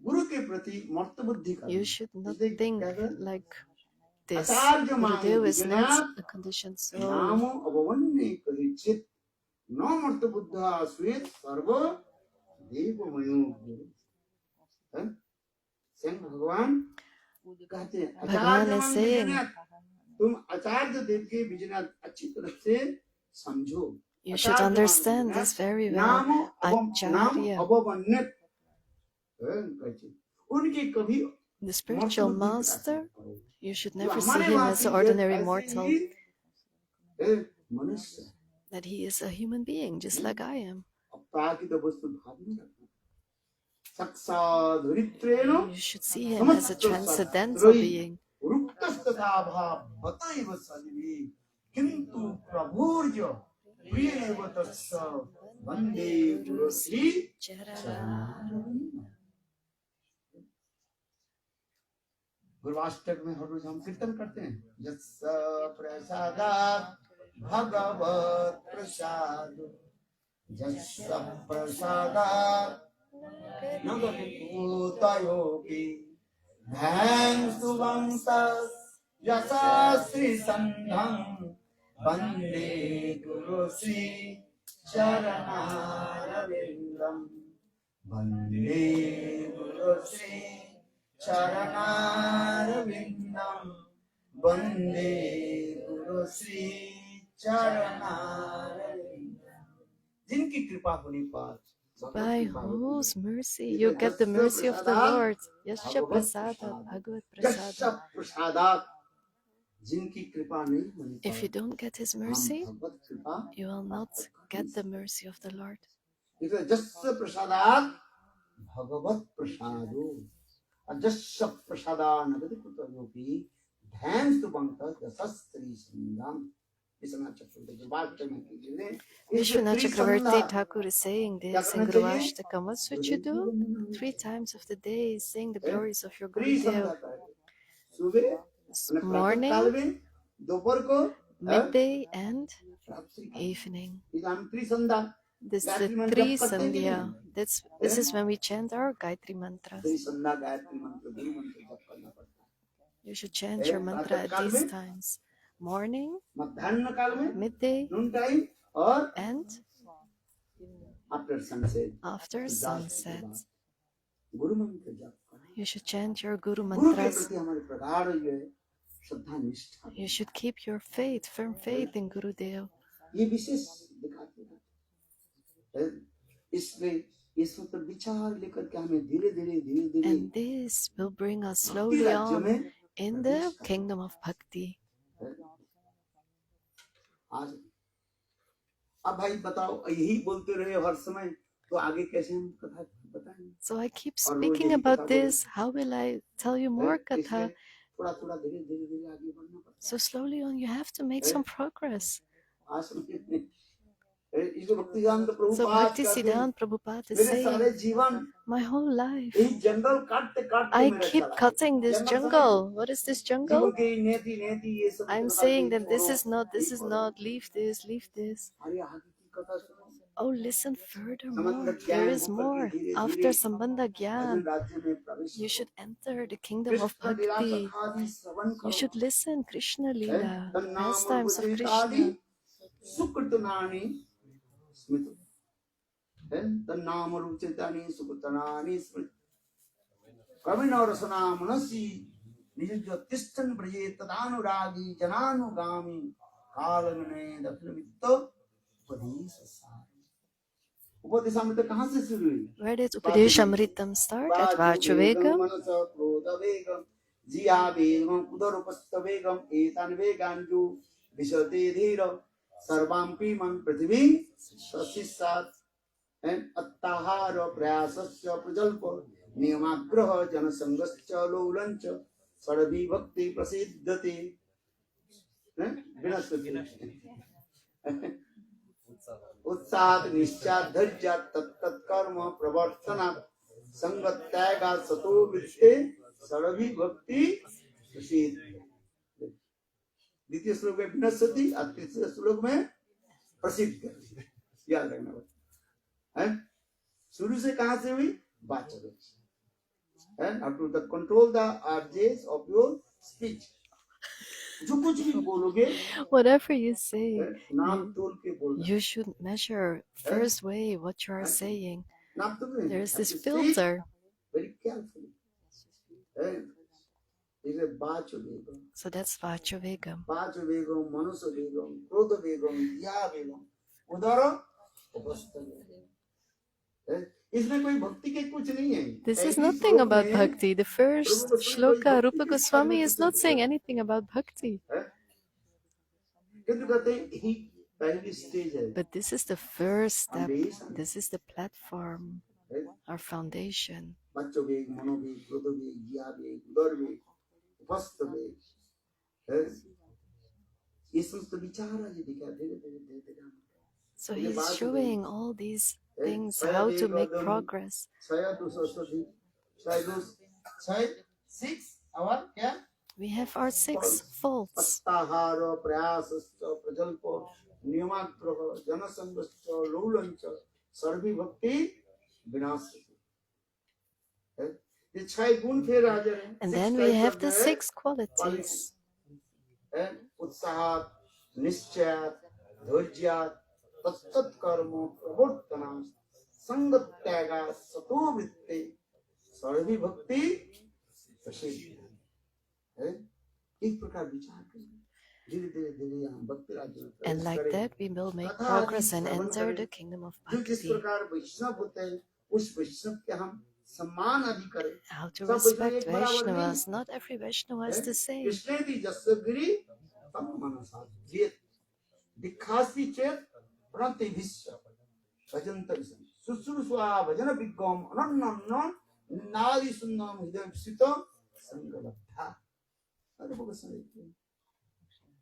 गुरु के प्रति मर्त बुद्धि का you should not इसलिए think क्या कहते हैं? like this. आचार्य मांगे Gurudev is विजनाथ not a conditioned soul. नाम अववन्ने कहिचित न मर्त बुद्धा स्वेत सर्व देवमयो हैं? स्वयं भगवान कहते हैं भगवान आचार्य is मांगे saying, विजनाथ तुम आचार्य देव के विजनाथ अच्छी तरह से समझो you should understand this very well. नाम Acharya, अववन्ने उनके कभी the मर्त spiritual बुद्धि का master, आश्रय करो। you should तो never see हमारे him वहाँ as an भी ordinary ऐसे mortal, ही मनुष्य that he is a human being, just like I am. अपराकित वस्तु भाव में रखना सत्साधुरित्रेण You should see him as a transcendental being. रुक्तस्तथा भाव अतएव सन्निधि किंतु प्रभुर्ज प्रियेव तस्य वंदे गुरु श्री गुरुवाष्टक में हर रोज हम कीर्तन करते हैं यस्य प्रसादात् भगवत् प्रसाद यस्य प्रसादात् नगभूतयोगी भैंसुवंशस् यशास्त्री संघं वंदे गुरु श्री चरणारविंदं वंदे गुरु श्री चरणारविंदं वंदे गुरु श्री चरणारविंदं जिनकी कृपा होने पर By whose mercy you get the mercy of the Lord. Yasya prasada, Bhagavad prasada. प्रसादात जिनकी कृपा नहीं होने If you पर don't get his हम mercy, भगवत कृपा you will not get the mercy of the Lord. इसलिए जस्य प्रसादात भगवत प्रसादो अजस्य प्रसादानगति कुतयोपि धैंस्तु बंकत यशस्त्री संगम विश्वनाथ चक्रवर्ती वाक्य में कीजिए Vishwanath Chakravarti Thakur is saying this in Guru Ashtakam. What should you do? 3 times of the day sing the glories of your Gurudev. सुबह Morning, दोपहर को midday and रात्रि evening. इदाम Trisandhya This is the Tri Sandhya. This is when we chant our Gayatri mantras. त्रिसंध्या गायत्री मंत्र गुरु मंत्र जप करना पड़ता है You should chant your mantra at these times. Morning, मध्याह्न काल में midday, नून टाइम और and after sunset after sunset. गुरु मंत्र जप करना You should chant your Guru गुरु के mantras. प्रति हमारे प्रगाढ़ ये श्रद्धा निष्ठा You should keep your faith, firm faith in Gurudev. ये विशेष दिखाते हैं इसलिए इसमें तो विचार लेकर के हमें धीरे धीरे And this will bring us भक्ति slowly राज्य on में in the kingdom of bhakti. आज अब भाई बताओ यही बोलते रहे हर समय तो आगे कैसे हम कथा बताएंगे So I keep speaking about this. How will I tell you more katha? थोड़ा थोड़ा धीरे धीरे धीरे आगे बढ़ना पड़ता So slowly on, you have to make some progress. है आज समझिए इसे भक्ति सिद्धांत So प्रभुपाद Bhakti कहते हैं, Siddhanta Prabhupada is मेरे सारे saying, जीवन my whole life, यही जंगल काटते काटते I मेरा keep चला cutting this jungle jungle. What is this जीवन jungle? के नेति नेति ये सब I'm बता saying के that this छोड़ो, is not, this ये is करो। not, leave this, leave this. अरे आगे की कथा सुनो Oh, listen furthermore. संबंध There ज्ञान is होकर more. के धीरे After धीरे Sambandha अर्जुन Gyan, राज्य में प्रवेश you करो। should enter the kingdom of Krishna Leela bhakti. कथादि Shravan You करो should listen Krishna Leela, तन्नाम pastimes of बुद्धिकादि Krishna. सुकृतनानि स्मृत तन्नाम रुचितानि सुकृतनानि स्मृत कविनो रसना मनसि निज तिष्ठन् ब्रजे तदानुरागी जनानुगामी कालगणे दक्षिणमित्त उपदेश सार उपदेशामृत कहाँ से शुरू हुई Where did Upadeshamritam start? At Vachuvegam. मनस क्रोध वेगम जिया वेगम उदरपस्त वेगम एतान वेगान जो विशते धीर सर्वांपि मन पृथ्वी सशिष्यात् अत्ताहार प्रयासस्य प्रजल्प नियमाग्रह जनसंगश्च लोलञ्च सर्वविभक्ति प्रसिद्धते उत्साह निश्चय धैर्य तत्तत्कर्म प्रवर्तनात् संगत्यागात् सतो वित्ते सर्वी भक्ति प्रसिद्ध। द्वितीय श्लोक में विनश्यति और तृतीय श्लोक में प्रसिद्ध करती, याद रखना है। शुरू से कहां से हुई? वाचक। And how to control the urges of your speech. जो कुछ भी बोलोगे, Whatever you say, नाम तोल के बोलना। you should measure first way what you are saying. नाम तोल नहीं। There is this Have to speak filter. very carefully. इसे वाचो वेगम। So that's Vachavegam. वाचो वेगम, मनुष्य वेगम, क्रोध वेगम, या वेगम, उदारो उपस्थ वेगम। इसमें कोई भक्ति के कुछ नहीं है। This is nothing about bhakti. The first shloka, Rupa Goswami is not saying anything about bhakti. किंतु कहते हैं ही पहली स्टेज है। But this is the first step. This is the platform, our foundation. बच्चों वेग, मनोवेग, क्रोध वेग, या वेग, उदर वेग, उपस्थ वेग। ये समस्त विचार है ये दिखा धीरे धीरे धीरे धीरे। So he's showing all these things, how to make progress. We have our 6 faults. And then we have the 6 qualities. तत्कर्म प्रवर्तना संगत त्यागा सतो वृत्ति सर्वी भक्ति प्रसिद्ध है। इस प्रकार विचार करें, धीरे धीरे धीरे हम भक्ति राज्य में And like that we will make progress and enter the kingdom of जो जिस bhakti. प्रकार वैष्णव होते हैं उस वैष्णव के हम सम्मान आदि करें। How to respect Vaishnavas. Not every Vaishnava is the same. Krishna दी जसगिरी तम मनसा ये दिखासी चेत प्रति विश्व भजन तरिसं सुश्रुषा भजन विज्ञम अनन्नन नादि सुन्नम हृदय स्थित संगलब्धा। अरे बहुत सारे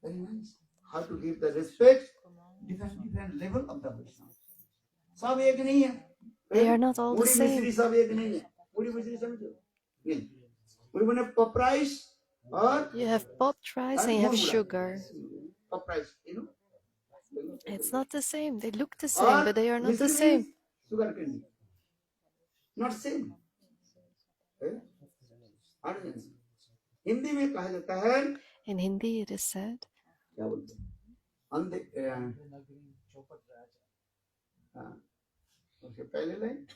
very nice. How to give the respect, different level of the Vaishnava. सब एक नहीं है। They are not all the पूरी मिश्री same. सब एक नहीं है। पूरी मिश्री समझो? नहीं। पूरी बने pop rice और You have popped rice and you have sugar. pop rice, you know? It's not the same. They look the same, but they are not the same. Sugar candy. Not same. Hindi में कहा जाता है, In Hindi it is said, क्या बोलते हैं? अंधे उसके पहले लाइन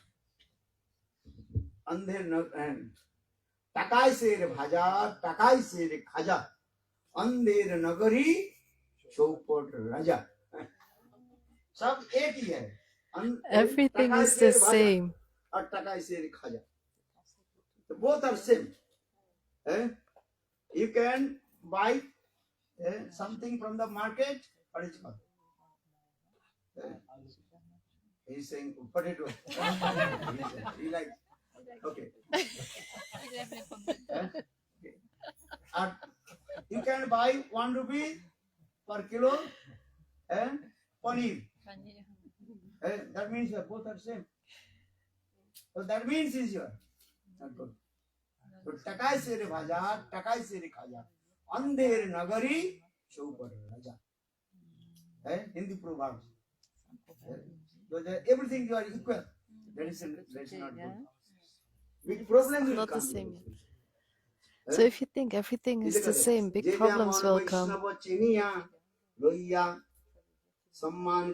अंधे न टकाई से रे भाजा टकाई से रे खाजा अंधेर नगरी चौपट राजा। सब एक ही है। everything is the same. और टकाई से रे खाजा, तो both are same. You can buy something from the market, but it's not. He's saying potato. He like, okay. You can buy 1 rupee per kilo and paneer. That means both are same. So that means is your not good. तो टकाई से रे भाजा टकाई से रे खाजा अंधेर नगरी चौपट राजा है Hindi proverb. Everything you are equal. That is not good. Big problem will Not the come. same. So if you think everything is the same, big problems will come. चिनिया लोहिया सम्मान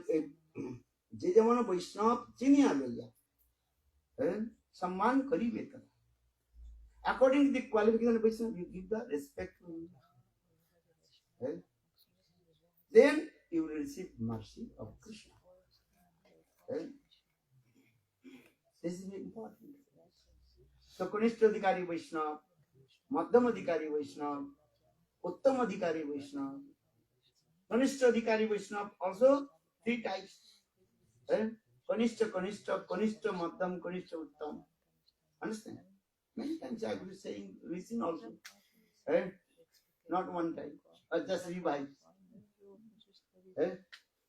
जे जमन वैष्णव चिनिया लोहिया सम्मान करी बेतर। According to the qualification of Vaishnava, you give the respect to him. Then you will receive mercy of Krishna. This is very important. So, Kanishta Adhikari Vaishnava, Madhyam Adhikari Vaishnava, Uttam Adhikari Vaishnava. Kanishta Adhikari Vaishnava also 3 types. Kanishta, Madhyam, Kanishta, Uttam. Understand? Many times I was saying, listen also. Not one time, but just revise.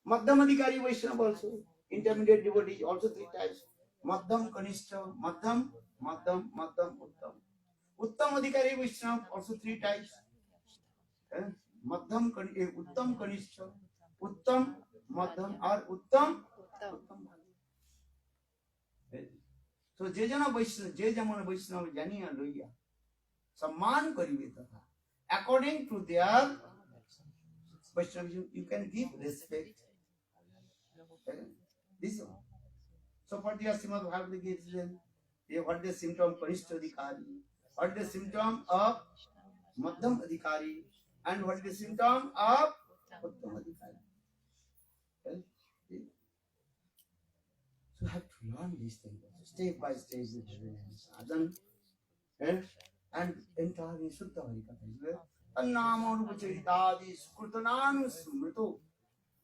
Madhyam Adhikari Vaishnava also. Intermediate devotee also 3 types. Madhyam, Kanishta, Madhyam, Uttam. उत्तम अधिकारी वैष्णव also three types. मध्यम उत्तम कनिष्ठ, उत्तम मध्यम और उत्तम उत्तम। तो जे जन वैष्णव जानिया लइया सम्मान करिवे तथा according to their Vaishnavism you can give respect. This one. So for the Srimad Bhagavad Gita, what is the symptom Kanishta Adhikari, what is the symptom of Madhyam Adhikari, and what is the symptom of Uttam Adhikari. So you have to learn these things step by step with sadhana and enter in Shuddha Harikatha. Annama Rupacharitaadi Skurtananu Smrito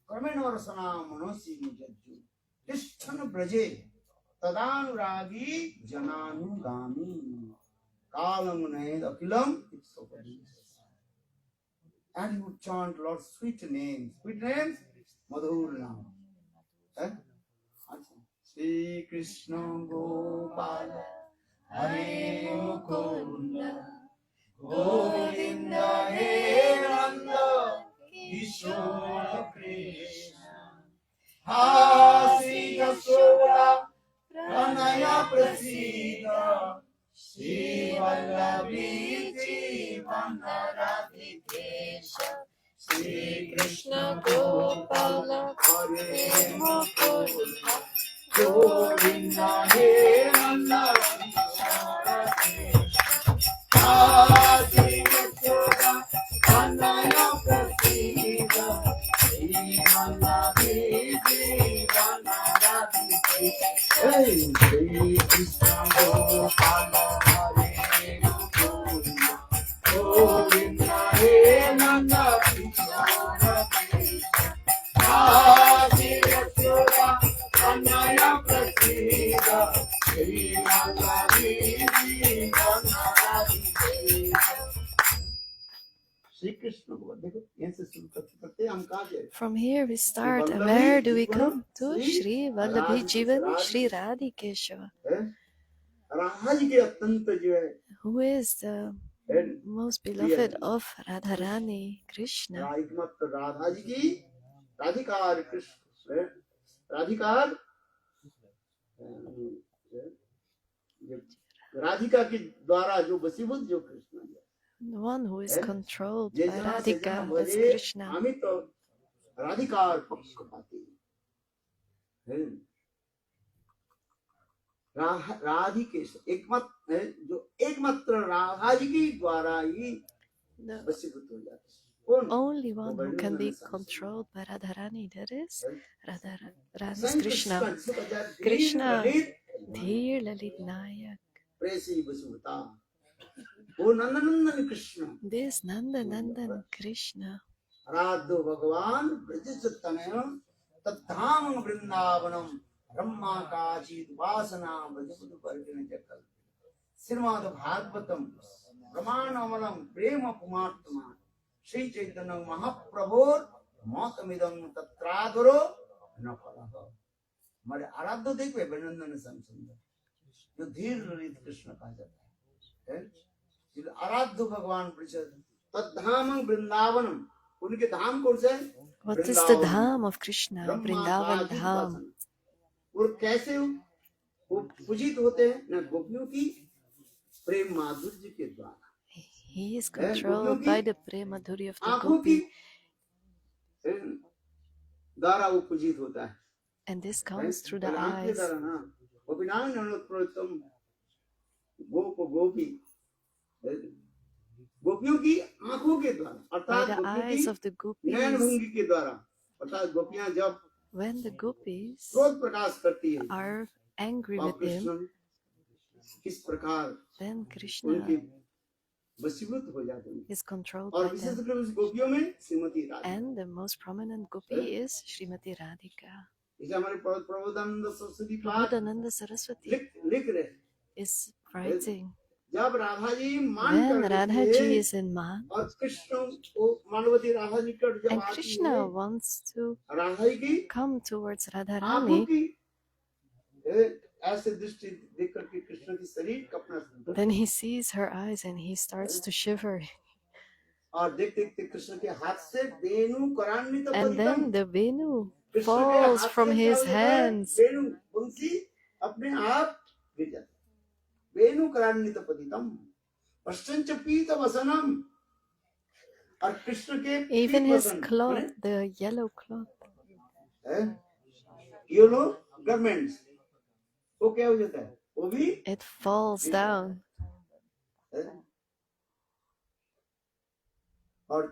Karmena Rasana Manosi Nijajju Tishtana Braje Tadanuragi Jananugami Kalam Naid Akilam Ipsopadi. And you would chant Lord's sweet names. Sweet names? Madhur Nam. Shri Krishna Gopala Hare Mukunda Govinda He Nanda Kishore Krishna Hasi Yasoda Pranaya Prasida Shri Vallavi Jivana Radhikesha Shri Krishna Gopala Hare Mukunda Govinda He Nanda Kishore Krishna Hasi Yasoda Pranaya Prasida Shri Vallavi Jivana Radhikesha Shri Krishna Gopala Hare Mukunda Govinda He Nanda Kishore Krishna Hasi Yasoda Pranaya Prasida Shri Vallavi Jivana Radhikesha. Shri Krishna देखो यहाँ से शुरू करते करते हम कहाँ गए? From here we start. And where do we come to? Shri Vallabhi Jivani Shri Radhikeshava, Radha ji के अत्यंत जो है who is the most beloved of Radharani Krishna. एकमात्र राधा जी की राधिकार कृष्ण राधिकार राधिका के द्वारा जो वशीभूत जो कृष्ण है The one who is controlled J by जना से जना Radhika, that's भजे Krishna. हमें तो राधिकार पक्ष पाते हैं राधिकेश एकमात्र जो एकमात्र राधा जी के द्वारा ही The वशीभूत हो जाते हैं कौन only one who can be controlled by Radharani, that is Radha's Krishna. Krishna, Dhir Lalit Nayak. प्रेसी वसुता वो Nandanandan Krishna This Nanda Nandan Krishna, आराध्य भगवान ब्रज तनय तद्धाम वृंदावनम ब्रह्मा काचित वासना ब्रजपुर वर्गन जकल श्रीमद् भागवतम प्रमाणमलम प्रेम पुमात्मा श्री चैतन्य महाप्रभुर मौतमिदं तत्रादरो न फलः हमारे आराध्य देखो अभिनंदन संसुंदर जो धीर ललित कृष्ण कहा जाता है आराध्य भगवान तद्धाम वृंदावनम उनके धाम कौन से what is the Dham of Krishna? Vrindavan Dham. और कैसे वो पूजित होते हैं न गोपियों की प्रेम माधुर्य के द्वारा He is controlled by the prema madhurya of the आंखों की gopi, द्वारा वो पूजित होता है and this comes through the आंख के eyes. द्वारा ना गोपीनाम ननोत्प्रोतम गोप गोपी गोपियों की आंखों के द्वारा By अर्थात the गोपियों eyes की of the नयन gopis, भंगी के द्वारा अर्थात गोपियां जब when the gopis क्रोध प्रकाश करती है are angry और with कृष्ण him, किस प्रकार then उनके Krishna वशीभूत हो जाते हैं is controlled और by विशेष them. रूप से गोपियों में Shrimati Radha And the most prominent gopi is Srimati Radhika. इसे हमारे प्रबोधानंद सरस्वती पाठ Prabodhananda Saraswati लिख रहे is writing, जब राधा जी मान when कर Radha रही ji है is in man और कृष्ण को मानवती राधा निकट जब and आती Krishna है wants to राधा जी की come towards आंखों Radharani, की ऐसे दृष्टि देख करके कृष्ण की शरीर कपना Then he sees her eyes and he starts to shiver. और देखते देखते कृष्ण के हाथ से वेणु करान्वित And पतितम then the Venu Krishna के falls हाथ from से क्या his हो जाता है? hands. वेणु बंसी अपने आप गिर जाता है। वेणु करान्वित पतितम पश्चंच पीत वसनम और कृष्ण के Even पीत his वसन cloth, the yellow cloth, yellow garments वो क्या हो जाता है? वो भी it falls down. और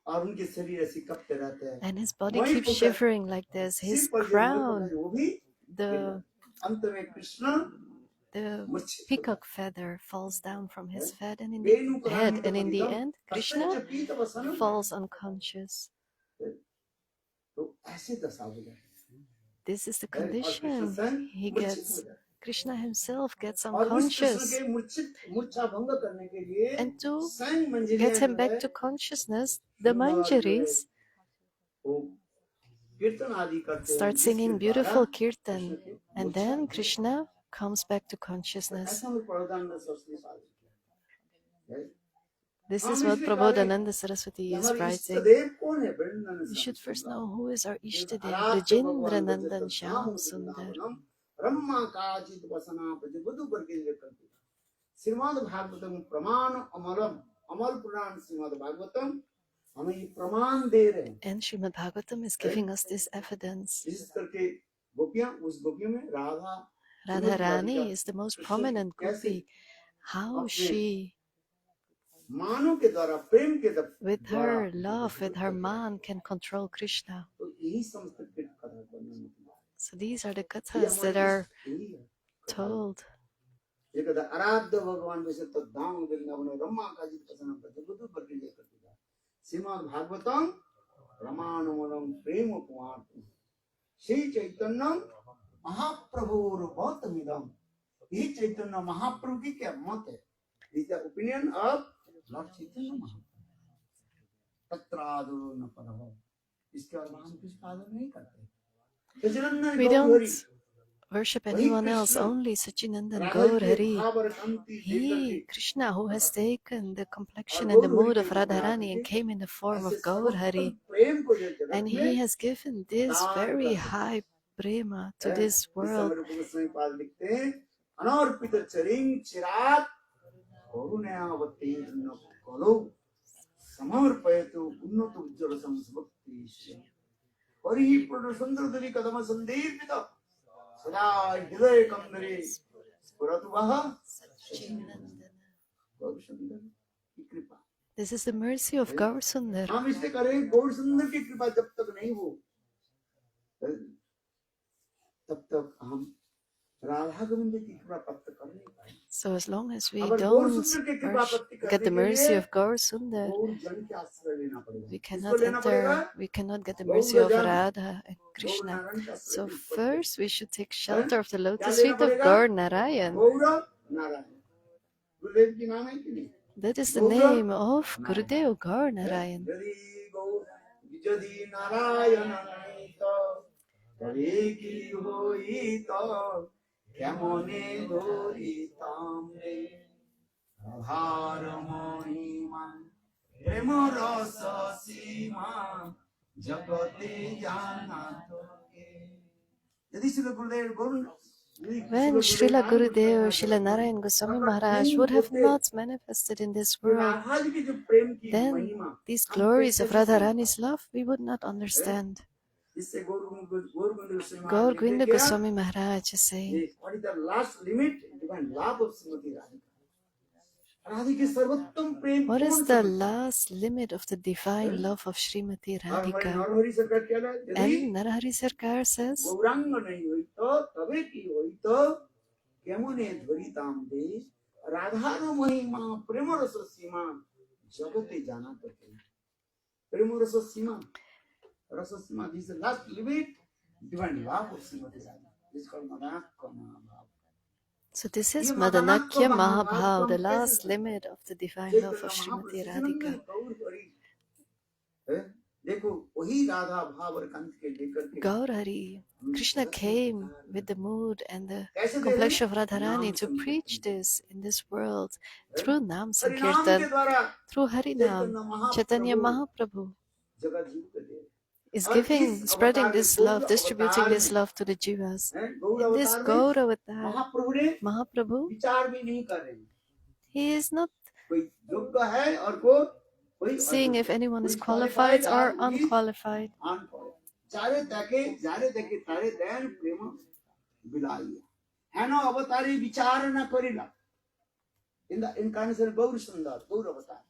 उनके शरीर ऐसे कपते रहते हैं। And his body वहीं keeps पर shivering like this. सिर His पर जो मुकुट है, crown, वो भी the अंत में कृष्ण the मूर्छित peacock feather falls down from his head, and in Venu the head, करान्वित and in the पतितम end, पश्चंच Krishna पीत वसनम falls unconscious. तो ऐसे दशा हो जाती This is the है और कृष्ण condition. स्वयं He मूर्छित हो gets, जाता है Krishna himself gets और उस कृष्ण unconscious. के मूर्छा भंग करने के लिए And to स्वयं मंजरियां get him जो back है to consciousness, the सुंदर जो है Manjaris वो कीर्तन आदि करते हैं start जिसके singing द्वारा beautiful कृष्ण kirtan, की and मूर्छा then भंग होती Krishna comes back to है। consciousness. ऐसा में प्रधान सरस्वती साधन किया है। This हम is what इसलिए कह रहे हैं Prabodhananda Saraswati कि is हमारे writing. इष्टदेव कौन है? Vrindavan We should first Shyam know who is our सुंदर Ishtadev, आराध्य Brajendra भगवान Nandan भजत Shyam धाम Sundar. वृंदावनम ब्रह्मा काचित वसना प्रतिबुद्धु वर्गे करती श्रीमद् भागवतम प्रमाण अमलम अमल पुराण श्रीमद् भागवतम हमें ये प्रमाण दे रहे हैं। And Srimad Bhagavatam is giving us this evidence. विशेष करके गोपियां उस गोपियों में Radha Radharani is the most Krishna prominent कैसे gopi. How अपने she, मानव के द्वारा प्रेम के with द्वारा her love, with her man, can control Krishna. तो यही समस्त कथा करने में So these are the ये kathas that हमारे are यही है कथा। told. ये कहता आराध्य भगवान वैसे तो धाम वृंदावन ब्रह्मा का जित पसंद प्रतिबुद्धु वर्गे करती है श्रीमद् भागवतम प्रमाणमूलम प्रेम उपमार्थ श्री चैतन्य महाप्रभुर गौतमिदम ये चैतन्य महाप्रभु की क्या मत है? Is the opinion of Lord Chaitanya Mahaprabhu तत्रादो न परहो इसके अलावा हम किसी का आदर नहीं करते। सच्चिदानंद We Gaur Hari don't worship anyone else, only Sachinandan Gaur Hari. He, Krishna, who has taken the complexion and the mood of Radharani and came in the form of Gaur Hari. And he has given this very high prema to this world. अनर्पित चरिंग चिरात करुणावतीर्न कलो समर्पयतु उन्नत उज्ज्वल संस्भक्ति परिपूर्ण सुंदर देवी कदम संदीपित सदा हृदय कंदरे स्फुरतु वह गौर सुंदर की कृपा। This is the mercy of Gaur Sundar. हम इससे करें गौर सुंदर की कृपा जब तक नहीं हो तब तक हम राधा गोविंद की कृपा प्राप्त कर नहीं पाएंगे। So as long as we अगर don't गौर सुंदर की कृपा प्राप्त get the करने के mercy लिए of Gaur Sundar, गौर जन के आश्रय लेना पड़ेगा। we किसको cannot लेना पड़ेगा? enter, we cannot get the mercy of Radha and Krishna. Narayan का आश्रय So लेना पड़ेगा। first we should take shelter of the क्या lotus लेना feet of पड़ेगा? Gaur Narayan. गौर नारायण गुरुदेव की नाम है कि नहीं? That is the Gaura name of Gurudev Gaur Narayan. यदि नारायण नहीं तो तबे की होई तो केमने धोरिताम रे आधार महिमा प्रेम रस सीमा जगते जाना तो के। यदि श्री गुरुदेव गुरु When Srila Gurudev, Srila Narayan Goswami Maharaj would have not manifested in this world, then these glories of Radharani's love we would not understand. Gaur Govinda Goswami Maharaj is saying, what is the last limit? Divine love of Srimati Radhika. Radhe के सर्वोत्तम प्रेम what कौन is the समझता last limit of the divine love of Srimati है? और हमारे Radhika? Narhari सरकार क्या है? यदि And Narahari Sarkar says, Gaurang नहीं हुई तो तबे की हुई तो केमने धरिताम दे राधा रो महिमा प्रेम रस सीमा जगते जाना तो प्रेम रस सीमा this is the last limit divine love of Srimati Radhika. This is called Madanakya Mahabhava. so this is Madanakya Mahabhav, the last limit of the divine love of Srimati Radhika. देखो वही राधा भाव और कंठ के लेकर के Gaur Hari, Krishna came with the mood and the कैसे दे रहे complexion of हैं? Radharani नाम to preach संकीर्तन this in this world through Nam Hari नाम के Sankirtan, द्वारा through Harinam. चैतन्य Chaitanya महाप्रभु Mahaprabhu जगत जीव को दे रहे हैं। is और giving, इस spreading अवतार में this गौर love, distributing अवतार this में love to the Jivas. Gaur In this अवतार में Gaur Avatar, महाप्रभु ने Mahaprabhu, विचार भी नहीं कर रहे हैं। he is not कोई योग्य है और कोई seeing if अयोग्य। anyone is कोई qualified qualified or और कोई unqualified. unqualified। जारे ताके तारे दैन प्रेम बिलाइया है ना अवतारी विचार न करिला। In the incarnation of Gaur Sundar, Gaur Avatar,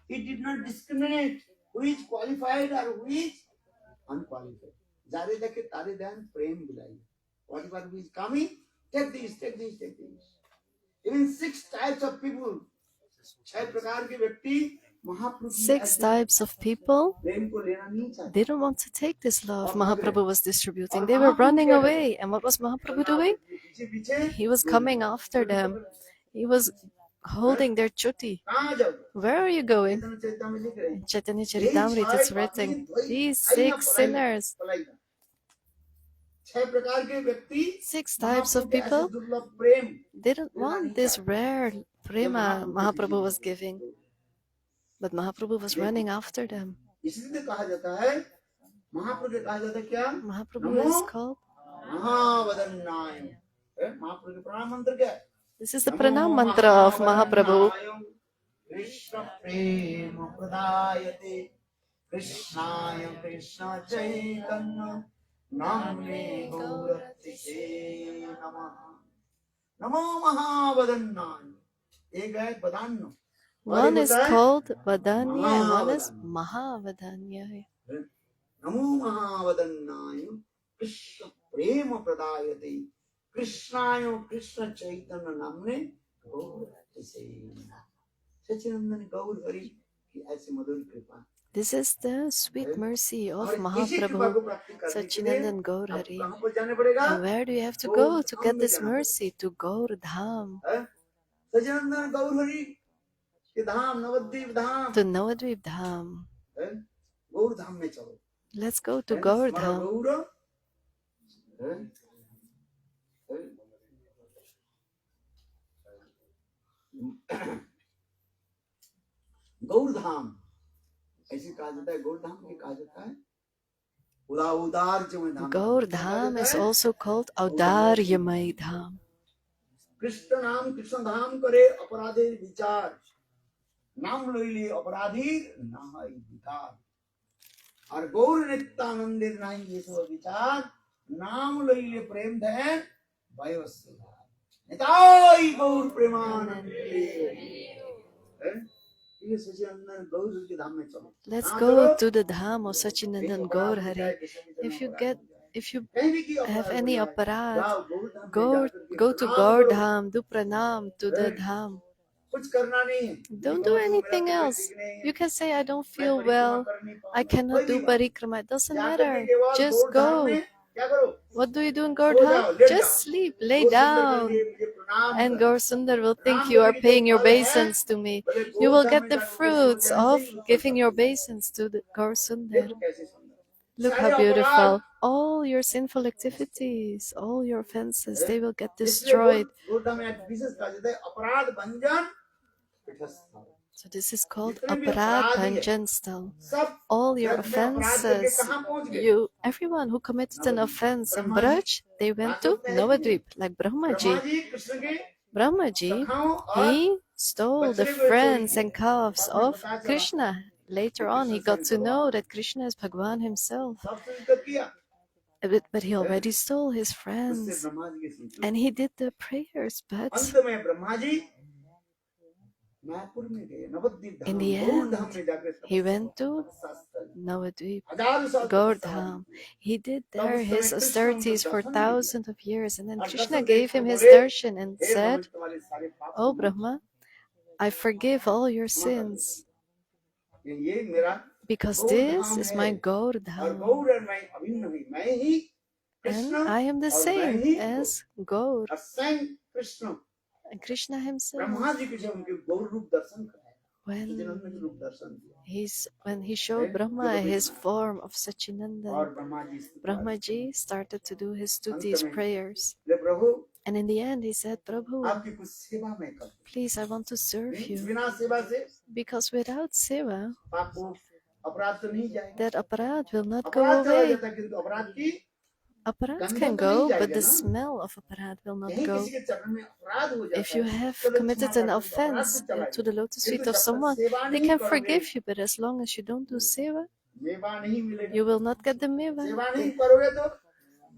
he did not discriminate who is qualified or who is unqualified. जारे ताके तारे दैन प्रेम बिलाइया। Whatever who is coming, take this, take this, take this. Even 6 types of people, 6 प्रकार के व्यक्ति महाप्रभु की 6 ऐसी types of people, प्रेम को लेना नहीं चाहते। they don't want to take this love Mahaprabhu was distributing. They were running away. And what was Mahaprabhu doing? पीछे पीछे He was coming after them. He was holding their chutti. कहाँ जाओ? Where are you going? चैतन्य चरिता में लिख रहे हैं। In Chaitanya Charitamrita it's written, these 6 sinners, 6 प्रकार के व्यक्ति 6 types of महाप्रभु के ऐसे people, दुर्लभ प्रेम they don't want this rare prema Mahaprabhu was giving. But Mahaprabhu was running after them. इसलिए कहा जाता है महाप्रभु के कहा जाता है क्या? Mahaprabhu is called, महावदन्नाय। महाप्रभु के प्रणाम मंत्र क्या है? this is the pranam mantra of Mahaprabhu. Krishna प्रेम प्रदायते कृष्णाय कृष्ण चैतन्य नाम्ने गौरतिसे नमः। नमो महावदन्नाय। एक है वदान्य। One is called Vadanya and one is Mahavadanya. नमो महावदन्नाय कृष्ण प्रेम प्रदायते कृष्णाय कृष्ण चैतन्य नाम्ने गौरतिसे नमः। सच्चिदानंद गौर हरि की ऐसी मधुर कृपा। This is the sweet mercy of और इसी कृपा Mahaprabhu, को प्राप्त करने के लिए Sachinandan Gaur आपको Hari. कहाँ पर जाने पड़ेगा? And where do you have to go to get this mercy? To Gaur Dham, सच्चिदानंद गौर हरि के धाम नवद्वीप धाम to Navadvip Dham. गौर धाम में चलो। Let's go to Gaur हमारा Dham. गौर गौर धाम ऐसे कहा जाता है। गौर धाम के कहा जाता है उदार जो धाम। Gaur Dham is also called Audaryamai Dham. Krishna नाम कृष्ण धाम करे अपराधे विचार नाम लइले अपराधी नाहै विकार। और गौर नित्यानंदे नहीं ये सब विचार नाम लइले प्रेम धैन वयवस्या निताई गौर प्रेमानंदे। ये सच्चिदानंद गौर के धाम में चलो। Let's go to the Dham of Sachinandan Gaur Hari. If you have any aparad, go to Gaur Dham, do pranam to the Dham. कुछ करना नहीं है। Don't do anything else. You can say, I don't feel well, I cannot do parikrama. It doesn't matter. Just go. क्या करो? What do you do in Gaur Dham? Just sleep, lay down. And Gaur Sundar will think you are paying your obeisance to me. You will get the fruits of giving your obeisance to the Gaur Sundar. Look how beautiful. All your sinful activities, all your offenses, they will get destroyed. So this is called Aparad Bhanjan Stal. All your offenses, everyone who committed an offense in Braj, they went to Navadvip, like Brahmaji. Brahmaji, he stole the friends and calves of Krishna. Later on, he got to know that Krishna is Bhagwan himself. But he already stole his friends. And he did the prayers, but in the end, he went to Navadvip, Gaur Dham. He did there his austerities for thousands of years. And then Krishna gave him his darshan and said, "Oh Brahma, I forgive all your sins. Because this is my Gaur Dham. And I am the same as Gaur." And Krishna himself, सच्चिदानंद के रूप दर्शन दिया when he showed Brahma his form of और Sachinanda, Brahma ji Brahma ji started to do his stutis, अंत में prayers. बोले प्रभु And in the end, he said, Prabhu, आपकी कुछ सेवा मैं कर please, I want to serve you. बिना सेवा से Because without seva, पाप को अपराध तो नहीं जाएगा that aparad will not go अपराध चला away. जाता है किंतु अपराध की Aparad गंध can तो नहीं go, but जाएगा the ना smell of aparad will not कहीं go. किसी के चरण में अपराध हो जाता If you है have चलो committed क्षमा an कर दो, अपराध offense तो चला to the lotus feet किंतु of जब तक someone, सेवा they नहीं can करोगे forgive you, but as long as you don't do seva, मेवा नहीं मिलेगा you will not get the सेवा meva. नहीं करोगे तो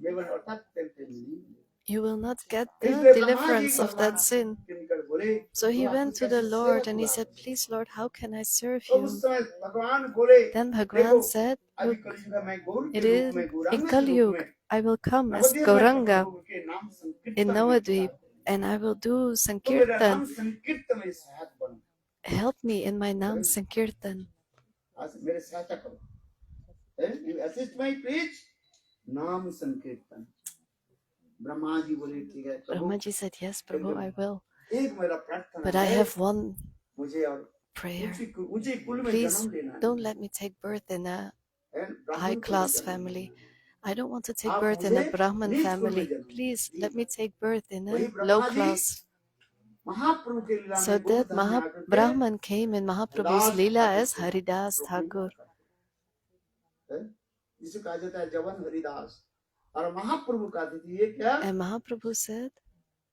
मेवा अर्थात तेरे नहीं मिलेगा You will not get the इसलिए Brahma ji deliverance of that भगवान sin. किनकर बोले So he "तू went आपकी to the कैसे Lord सेवा and he पूरा said, करूं?" Please, Lord, how can I serve तो you? उस समय भगवान बोले Then देखो Bhagwan said, अभी Look, कलयुग में गौर के it रूप is में in गौरांग के Kali रूप Yuga. में I will come as Navdev Gauranga प्रभु के नाम in संकीर्तन में Navadvip प्रचार and I will do तो मेरा नाम Sankirtan. संकीर्तन में सहायक बनो Help me in my Nam Sankirtan. आज मेरे सहायता करो यू असिस्ट माय प्लीज नाम संकीर्तन ब्रह्मा जी बोले ठीक है प्रभु Brahma ji said, Yes, Prabhu, I will. एक मेरा प्रार्थना But I है have one मुझे और prayer. ऊंचे कुल में Please जन्म लेना don't let me take birth in a है ब्राह्मण high कुल में class जन्म family. लेना I don't want to take आप birth in a मुझे Brahman नीच कुल में family. जन्म Please let me take birth in वही a Brahma low ji class. महाप्रभु के लीला So में that गोवर्धन में आकर के Brahman came in Mahaprabhu's Haridas Leela Thakur as को Haridas रोकने Thakur. का है जिसे कहा जाता है जवन हरिदास और महाप्रभु का ये क्या And Mahaprabhu said,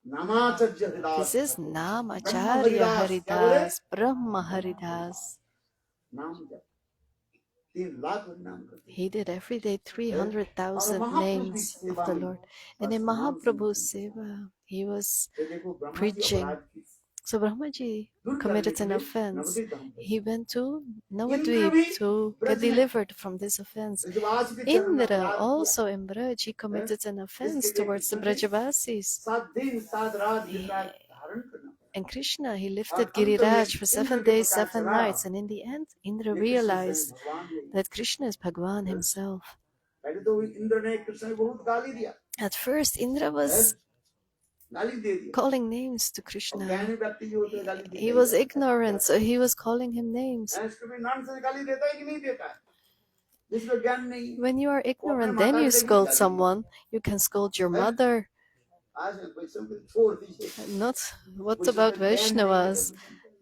नामाचार्य Haridas This is Nam Brahma Acharya Haridas क्या बोले Haridas, Brahma Haridas. नाम जप 3 लाख नाम करते He did every day और 300,000 महाप्रभु की names of सेवा the में Lord. And बस in नाम Mahaprabhu's संकीर्तन seva, he was ये देखो ब्रह्मा जी preaching. अपराध की So Brahmaji दूर करने committed के an लिए offense. नवदीप धाम गए He went to Indra Navadvip भी to ब्रज get में delivered from this offense. Brajwas के चरण में Indra अपराध किया also in Braj, he committed an इसके offense लिए towards the कृष्ण ने Brajavasis. 7 दिन 7 रात गिरराज धारण करना And Krishna, he और lifted अंत में Giriraj for इंद्र 7 के days, पता 7 चला nights. And in the end, Indra ये कृष्ण स्वयं realized भगवान नहीं that Krishna is Bhagwan himself. पहले तो इंद्र ने कृष्ण को बहुत गाली दिया At first, Indra was गाली दे दिया calling names to और Krishna. ज्ञानी व्यक्ति जो होते हैं गाली देते He ही was रहते हैं। ignorant, so he was calling him names. इसको भी नाम से गाली देता है कि नहीं देता है जिसको ज्ञान नहीं When you are वो अपने ignorant, माता then you पिता की scold गाली someone. You can scold your mother. आज वैष्णव को छोड़ दीजिए Not what मुझे about तो ज्ञान नहीं है Vaishnavas?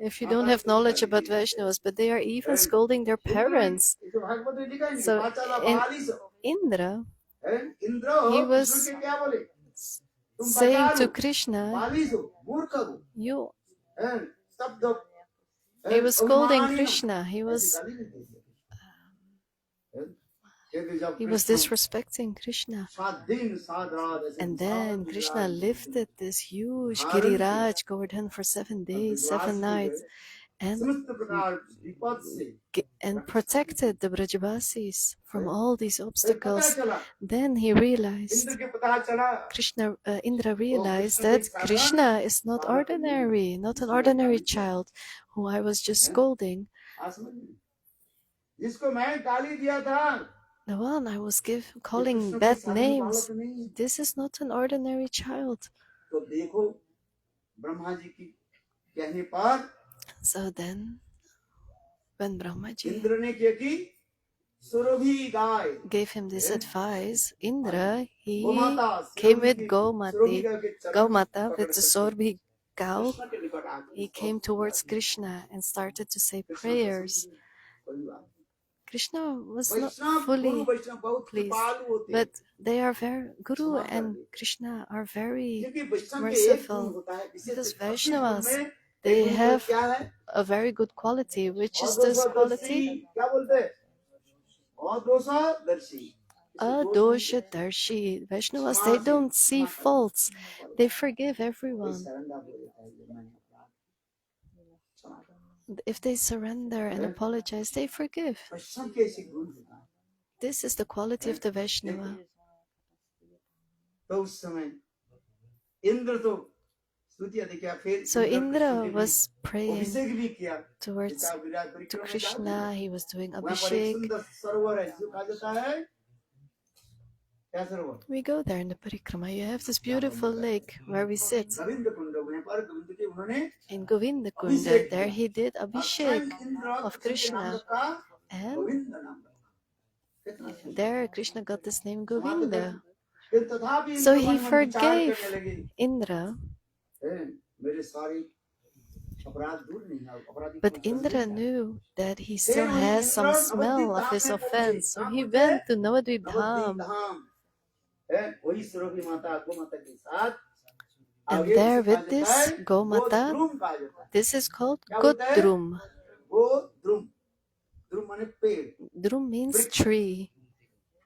If you don't have knowledge about Vaishnavas, but they are even scolding their parents. ये तो भागवत में लिखा है नहीं So पांचाला in 42 Indra, है इंद्र he कृष्ण was के क्या बोले तुम saying बचा to लो Krishna, 42 मूर्ख हो you. है शब्द He was scolding अवमाननीय Krishna. He ऐसी was गाली नहीं देते हैं? फिर जब he was Krishna disrespecting Krishna. 7 दिन 7 रात ऐसे And Vishal then Krishna Giriraj lifted this huge धारण किया Giriraj Govardhan for 7 और days, विश्वास 7 की nights, गए and समस्त प्रकार विपद से protected the Brajavasis from all these फिर पता obstacles. चला Then he realized, इंद्र के पता चला Indra realized कृष्ण that के साधन Krishna is not साधक नहीं ordinary, not an जिसको मैं ordinary गाली दिया child who I was just हैं? scolding. आज समझ में जिसको मैं गाली दिया था The one I was ये calling कृष्ण के bad साधन names. बालक नहीं है। This is not an ordinary child. तो देखो ब्रह्मा जी की कहने पर So then, when Brahmaji Indra ने क्या की सुरभि गाय gave him this advice, Indra, he गोमाता came सुरभि with की Gomati, सुरभि गाय के चरण Gomata पकड़ with the करके Sorbhi cow. कृष्ण के निकट आकर He came towards Krishna and started to say Krishna prayers. कोई बात Krishna was not Vaishnav Guru fully वैष्णव बहुत pleased, कृपालु होते हैं but they are very, Guru क्षमा कर and they Krishna are very क्योंकि वैष्णव के एक गुण merciful. होता है विशेष Because भक्ति गुण Vaishnavas, में they एक गुण तो have क्या है a very good quality. Which is this अदोषदर्शी quality? क्या बोलते हैं अदोषदर्शी Adoshadarshi. Vaishnavas, they don't see faults. They forgive everyone. If they surrender and apologize, they forgive. This is the quality of the Vaishnava. तो उस समय इंद्र तो स्तुति अधिकार फिर So Indra was praying अभिषेक भी किया towards पिता विराट to परिक्रमा में जाते Krishna. हैं। He was doing वहाँ पर एक Abhishek. सुंदर सरोवर है जो कहा जाता है क्या सरोवर We go there in the parikrama. You have this beautiful lake where we sit. Ravindra कुंड वहाँ पर गोविंद के उन्होंने In Govinda Kunda, there he did Abhishek of Krishna. And Govind नाम रखा। कितना सुंदर। there Krishna got this name समाप्त Govinda. फिर तथापि So इंद्र he मन में विचार forgave करने लगे, Indra, मेरे सारे अपराध दूर नहीं है, अपराधी but को कर Indra दिया। knew that he still has some smell of his offense. So he went to Navadvip Nabadwip Dham, धाम वही सुरभि माता गोमाता के साथ and आगे there उसे कहा with जाता this है Gomata, गोद्रुम कहा जाता है। this is called क्या बोलता है? Godrum. गोद्रुम, द्रुम माने पेड़, Drum means tree,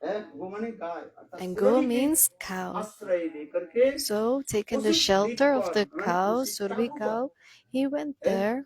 गो माने गाय, अर्थात and सुरभि Go के means cow. आश्रय लेकर के So, taking the उसी shelter द्वीप of पर, the माने cow, उसी Survi टापू पर cow, he went there,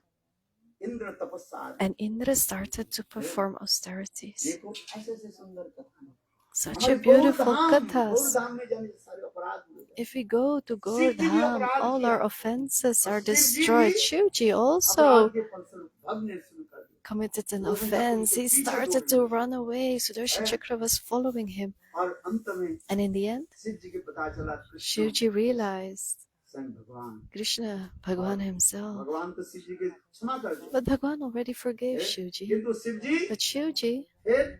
Indra तपस्या and Indra started to perform austerities. देखो ऐसे ऐसे सुंदर कथा है। Such हमारे a beautiful गौरधाम kathas. में जाने से सारे अपराध धुल जाते हैं। If we go to Shiv जी भी Gordham, अपराध all किया, our offenses are और शिव जी destroyed. भी Shivji अपराध also के फलस्वरूप भगने शुरू कर दिया। committed an सुदर्शन चक्र offense. उनके He पीछे started दौड़ने to लगे। run away. Sudarshan हैं? Chakra was following him. और अंत में And in the end, Shiv जी के पता चला कृष्ण Shivji realized स्वयं भगवान, Krishna, Bhagwan himself. भगवान तो शिव जी के क्षमा कर दिया, But Bhagwan already forgave हैं? Shivji. किंतु शिव जी But Shivji फिर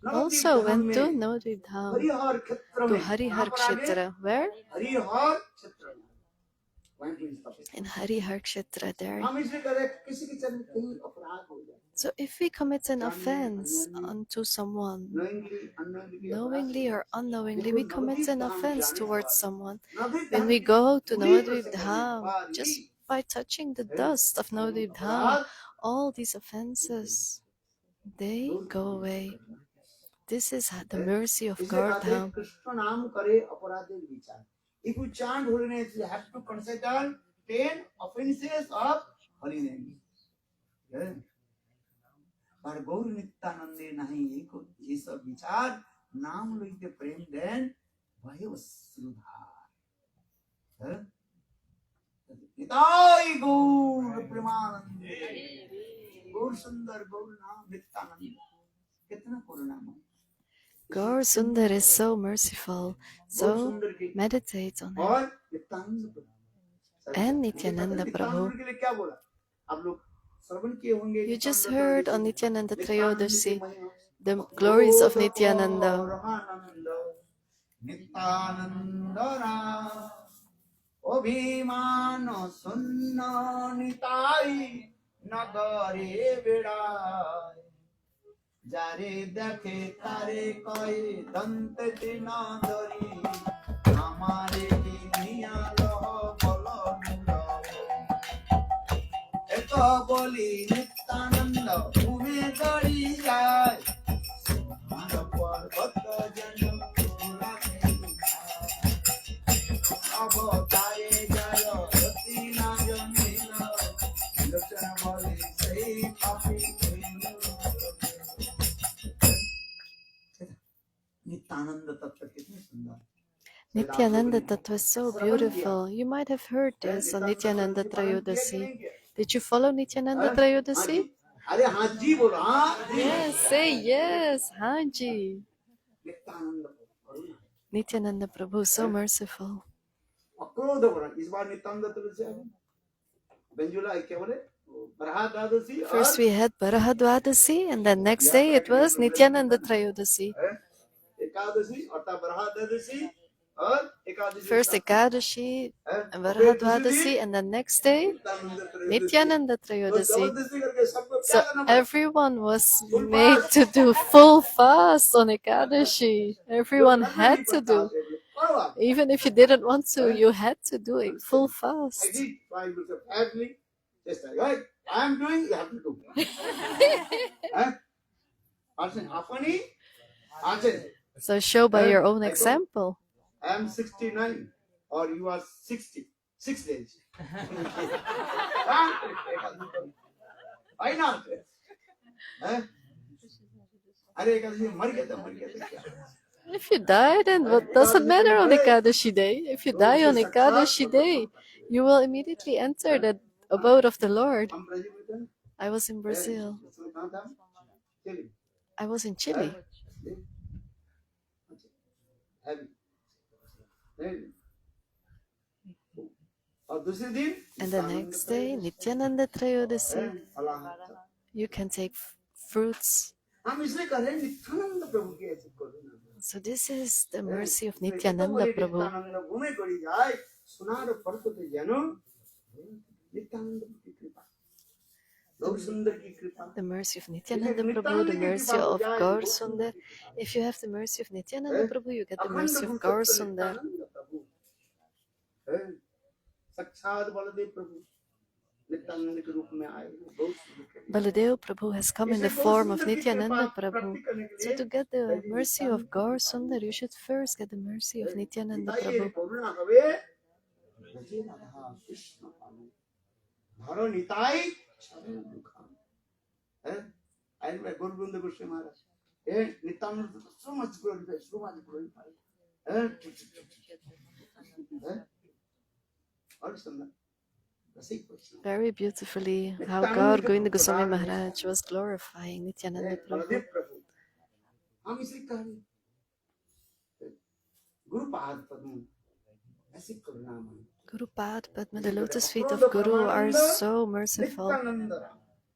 Nabadwip also Dham went to में Navadvip Dham, हरिहर क्षेत्र to में, कहाँ Harihar पर आगे? Kshetra. Where? हरिहर क्षेत्र में, वहीं पे स्थापित। In Harihar Kshetra there. हम इसलिए कह रहे हैं, किसी के चरण में कहीं अपराध हो जाए, So if we commit an offense unto someone, knowingly or unknowingly, we commit an offense towards someone. When we go to Navadvip Dham, just by touching the dust of Navadvip Dham, all these offenses, they go away. This is the mercy of इसे God कहते हैं Dham. Krishna नाम करे अपराधी विचार। If you chant holy names, you have to consider 10 offenses of holy names. पर गौर नित्यानंदे नहीं ये सब विचार नाम लइते प्रेम देन भयो सुधार। निताई गौर प्रेमानंदे, गौर सुंदर गौर नाम नित्यानंद, कितना करुणामय। Gaur Sundar is so merciful, so meditate on him. और नित्यानंद प्रभु And Nityananda Prabhu. के लिए क्या बोला आप लोग श्रवण किए होंगे। You just heard on Nityananda Trayodasi the glories of Nityananda. Nityanand अभिमान सुन्न निताई नगरे बेड़ाय, जारे देखे तारे कहे दंत दिना दरी, हमारे दुनिया लह बल एक बोली नित्यानंद मुहे गड़ी जाए, सुधार पर्वत जन तोरा में अब तारे जय रति ना जमीन, लोचन बोली सही पापी नित्यानंद तत्व कितने सुंदर। Nityananda Tattva is so beautiful. You might have heard this on Nityananda Trayodasi. Did you follow Nityananda Trayodasi? अरे हाँ जी बोलो, हाँ जी। Yes, say yes, Haji. Nityanand प्रभु, Nityananda Prabhu, so merciful. अक्रोध वरण, इस बार नित्यानंद तत्व से आगे बेंजुला क्या बोले, बरहाद्वादशी। First we had Barahadwadasi, and then next day it was Nityananda Trayodasi. Ekadashi अर्थात बरहाद्वादशी और Ekadashi. First Ekadashi and Barahadwadasi, and then next day Nityananda Trayodasi. So everyone was made to do full fast on Ekadashi. Everyone had to do. Even if you didn't want to, you had to do it full fast. I am doing, you have to do. So show by your own example. I am 69 or you are 60. 6 days. Why not? If you die, then what doesn't matter on Ekadashi day? If you die on Ekadashi day, you will immediately enter the abode of the Lord. I was in Brazil. I was in Chile. और और दूसरे दिन And the next day, Nityananda Trayodasi, फलाहार। you can take fruits. हम इसलिए कह रहे हैं नित्यानंद प्रभु की ऐसी करुणा। So this is the mercy of तो ये तो Nityananda बोले Prabhu. नित्यानंद घूमे करी जाए सुनार पर्वत पे जानो नित्यानंद की कृपा गौर सुंदर की कृपा। The mercy of Nityananda Prabhu, the mercy of Gaur Sundar. If you have the mercy of Nityananda Prabhu, you get the mercy of Gaur Sundar. साक्षात बलदेव प्रभु नित्यानंद के रूप में आए बहुत सुंदर। Baladev Prabhu has come in the form of Nityananda Prabhu. So to get the mercy of Gaur Sundar, you should first get the mercy of Nityananda Prabhu. करुणा हवे रजे राधा कृष्ण पालो धरो निताई चरण दुखान है। आई में गोविंद गोस्वामी महाराज ए नित्यानंद so much glorified है और सुंदर रसिक Krishna. Very beautifully, how Gaur Govinda Goswami Maharaj was glorifying Nityananda Prabhu. Baldev प्रभु हम इसलिए कह रहे गुरुपाद पद्म ऐसी करुणा में Guru Pad Padma, the lotus feet of Guru are so merciful. Nityanand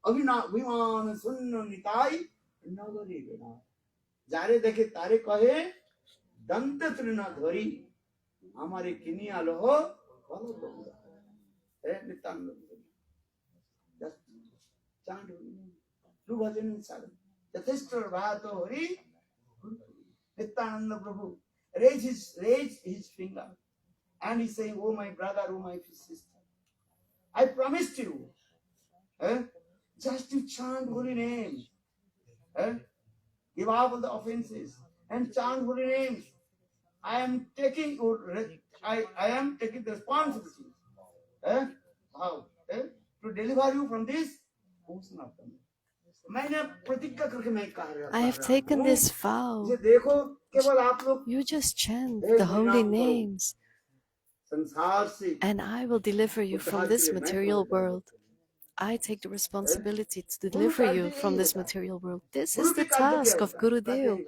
अभिना विमान सुन्न निताई नगरी बिना जारे देखे तारे कहे दंत तृण धरी हमारे किनी आलो हो बोलो बोलो है नित्यानंद चांद लू भजन साधन यथेष्ट बात हरि नित्यानंद प्रभु raise his finger and he's saying, oh my brother, oh my sister, I promised you just to chant holy name, give up all the offenses and chant holy names. I am taking the responsibility how to deliver you from this ocean of them. मैंने प्रतिज्ञा करके मैं कह रहा हूँ I have taken this vow. ये देखो केवल आप लोग You just chant the holy names, संसार से and I will deliver you from this material world. I take the responsibility to deliver you from this material world. This is the task of Gurudev.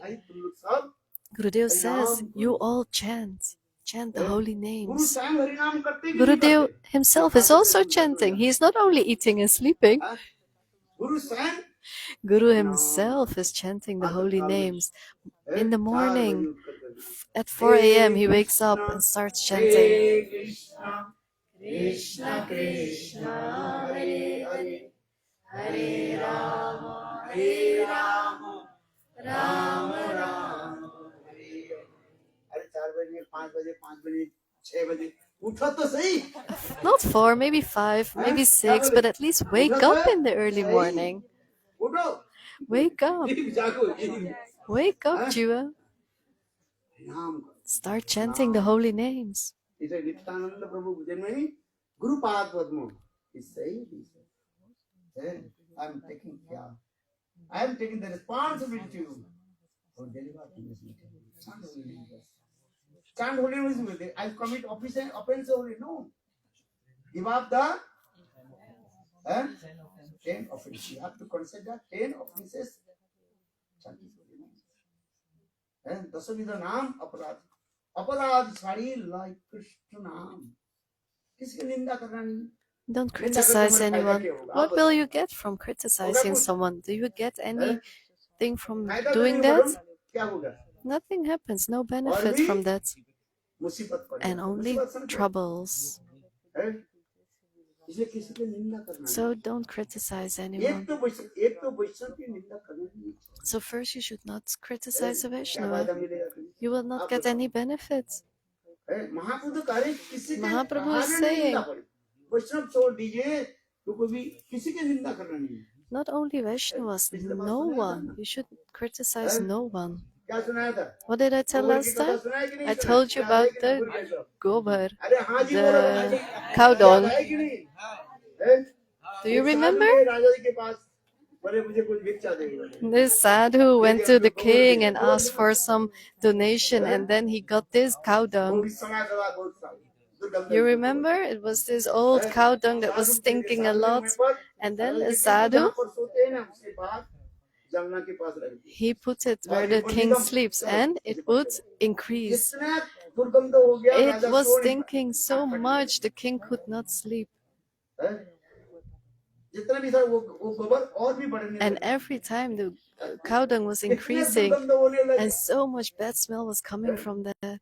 Gurudev says, you all chant the holy names. Gurudev himself is also chanting. He is not only eating and sleeping. Guru himself is chanting the holy names. In the morning, at 4 a.m., he wakes up and starts chanting. Krishna Krishna Hare Hare Hare Rama Hare Rama Rama Rama Hare Hare 4 बजे 5 बजे 5 बजे 6 बजे उठो तो सही Not 4, maybe 5, maybe 6, but at least wake up in the early morning. उठो Wake up. जागो Wake up, Jiva. नाम Start chanting the holy names. इसे नित्यानंद प्रभु भजन में ही गुरुपाद पद्म I am taking care. I am taking the responsibility for delivering this material. Stand holy with it. I commit offense only. No. Give up the 10 offenses. You have to consider 10 offenses. And Dasavidha Naam Aparad. अपराध sari like Krishna नाम किसकी निंदा करना नहीं Don't criticize anyone. What will you get from criticizing someone? Do you get anything from doing that? क्या होगा Nothing happens, no benefit from that, मुसीबत पड़ेगी and only troubles. इसलिए किसी की निंदा करना So don't criticize नहीं anyone. एक तो वैष्णव की निंदा करना नहीं So first you should not criticize a क्या Vaishnava. फायदा मिलेगा You will not get any benefits. महाप्रभु कह रहे किसी के Mahaprabhu is कहानी saying, निंदा पड़े वैष्णव छोड़ दीजिए तो कभी किसी की निंदा करना नहीं not only Vaishnavas, no one. You should criticize no one. क्या सुनाया था What did I tell गोबर last की कथा time? सुनाया कि नहीं I सुनाया? told you याद about है कि नहीं? the भूल गए सब? gobar, अरे हाँ जी बोलो the cow dung. याद है कि नहीं हैं? Do you एक साधु remember? गए राजा जी के पास बोले मुझे कुछ भिक्षा दे बोले This sadhu went to the king and asked for some donation, and then he got this cow वो dung. भी सड़ा गला बहुत सारा दुर्गंध You remember? It was this old cow dung that was stinking a lot. And then a sadhu, पर सोते हैं ना उसके बाद जमुना के पास रख दिया he put it where the king sleeps, and it would increase. जितना दुर्गंध हो गया, It राजा was सो नहीं stinking so much the king could not sleep. पाया। हैं? जितना भी था वो गोबर और भी बढ़ने And लगा। every time the cow dung was इतने increasing दुर्गंध होने लगे। and so much bad smell was coming from there.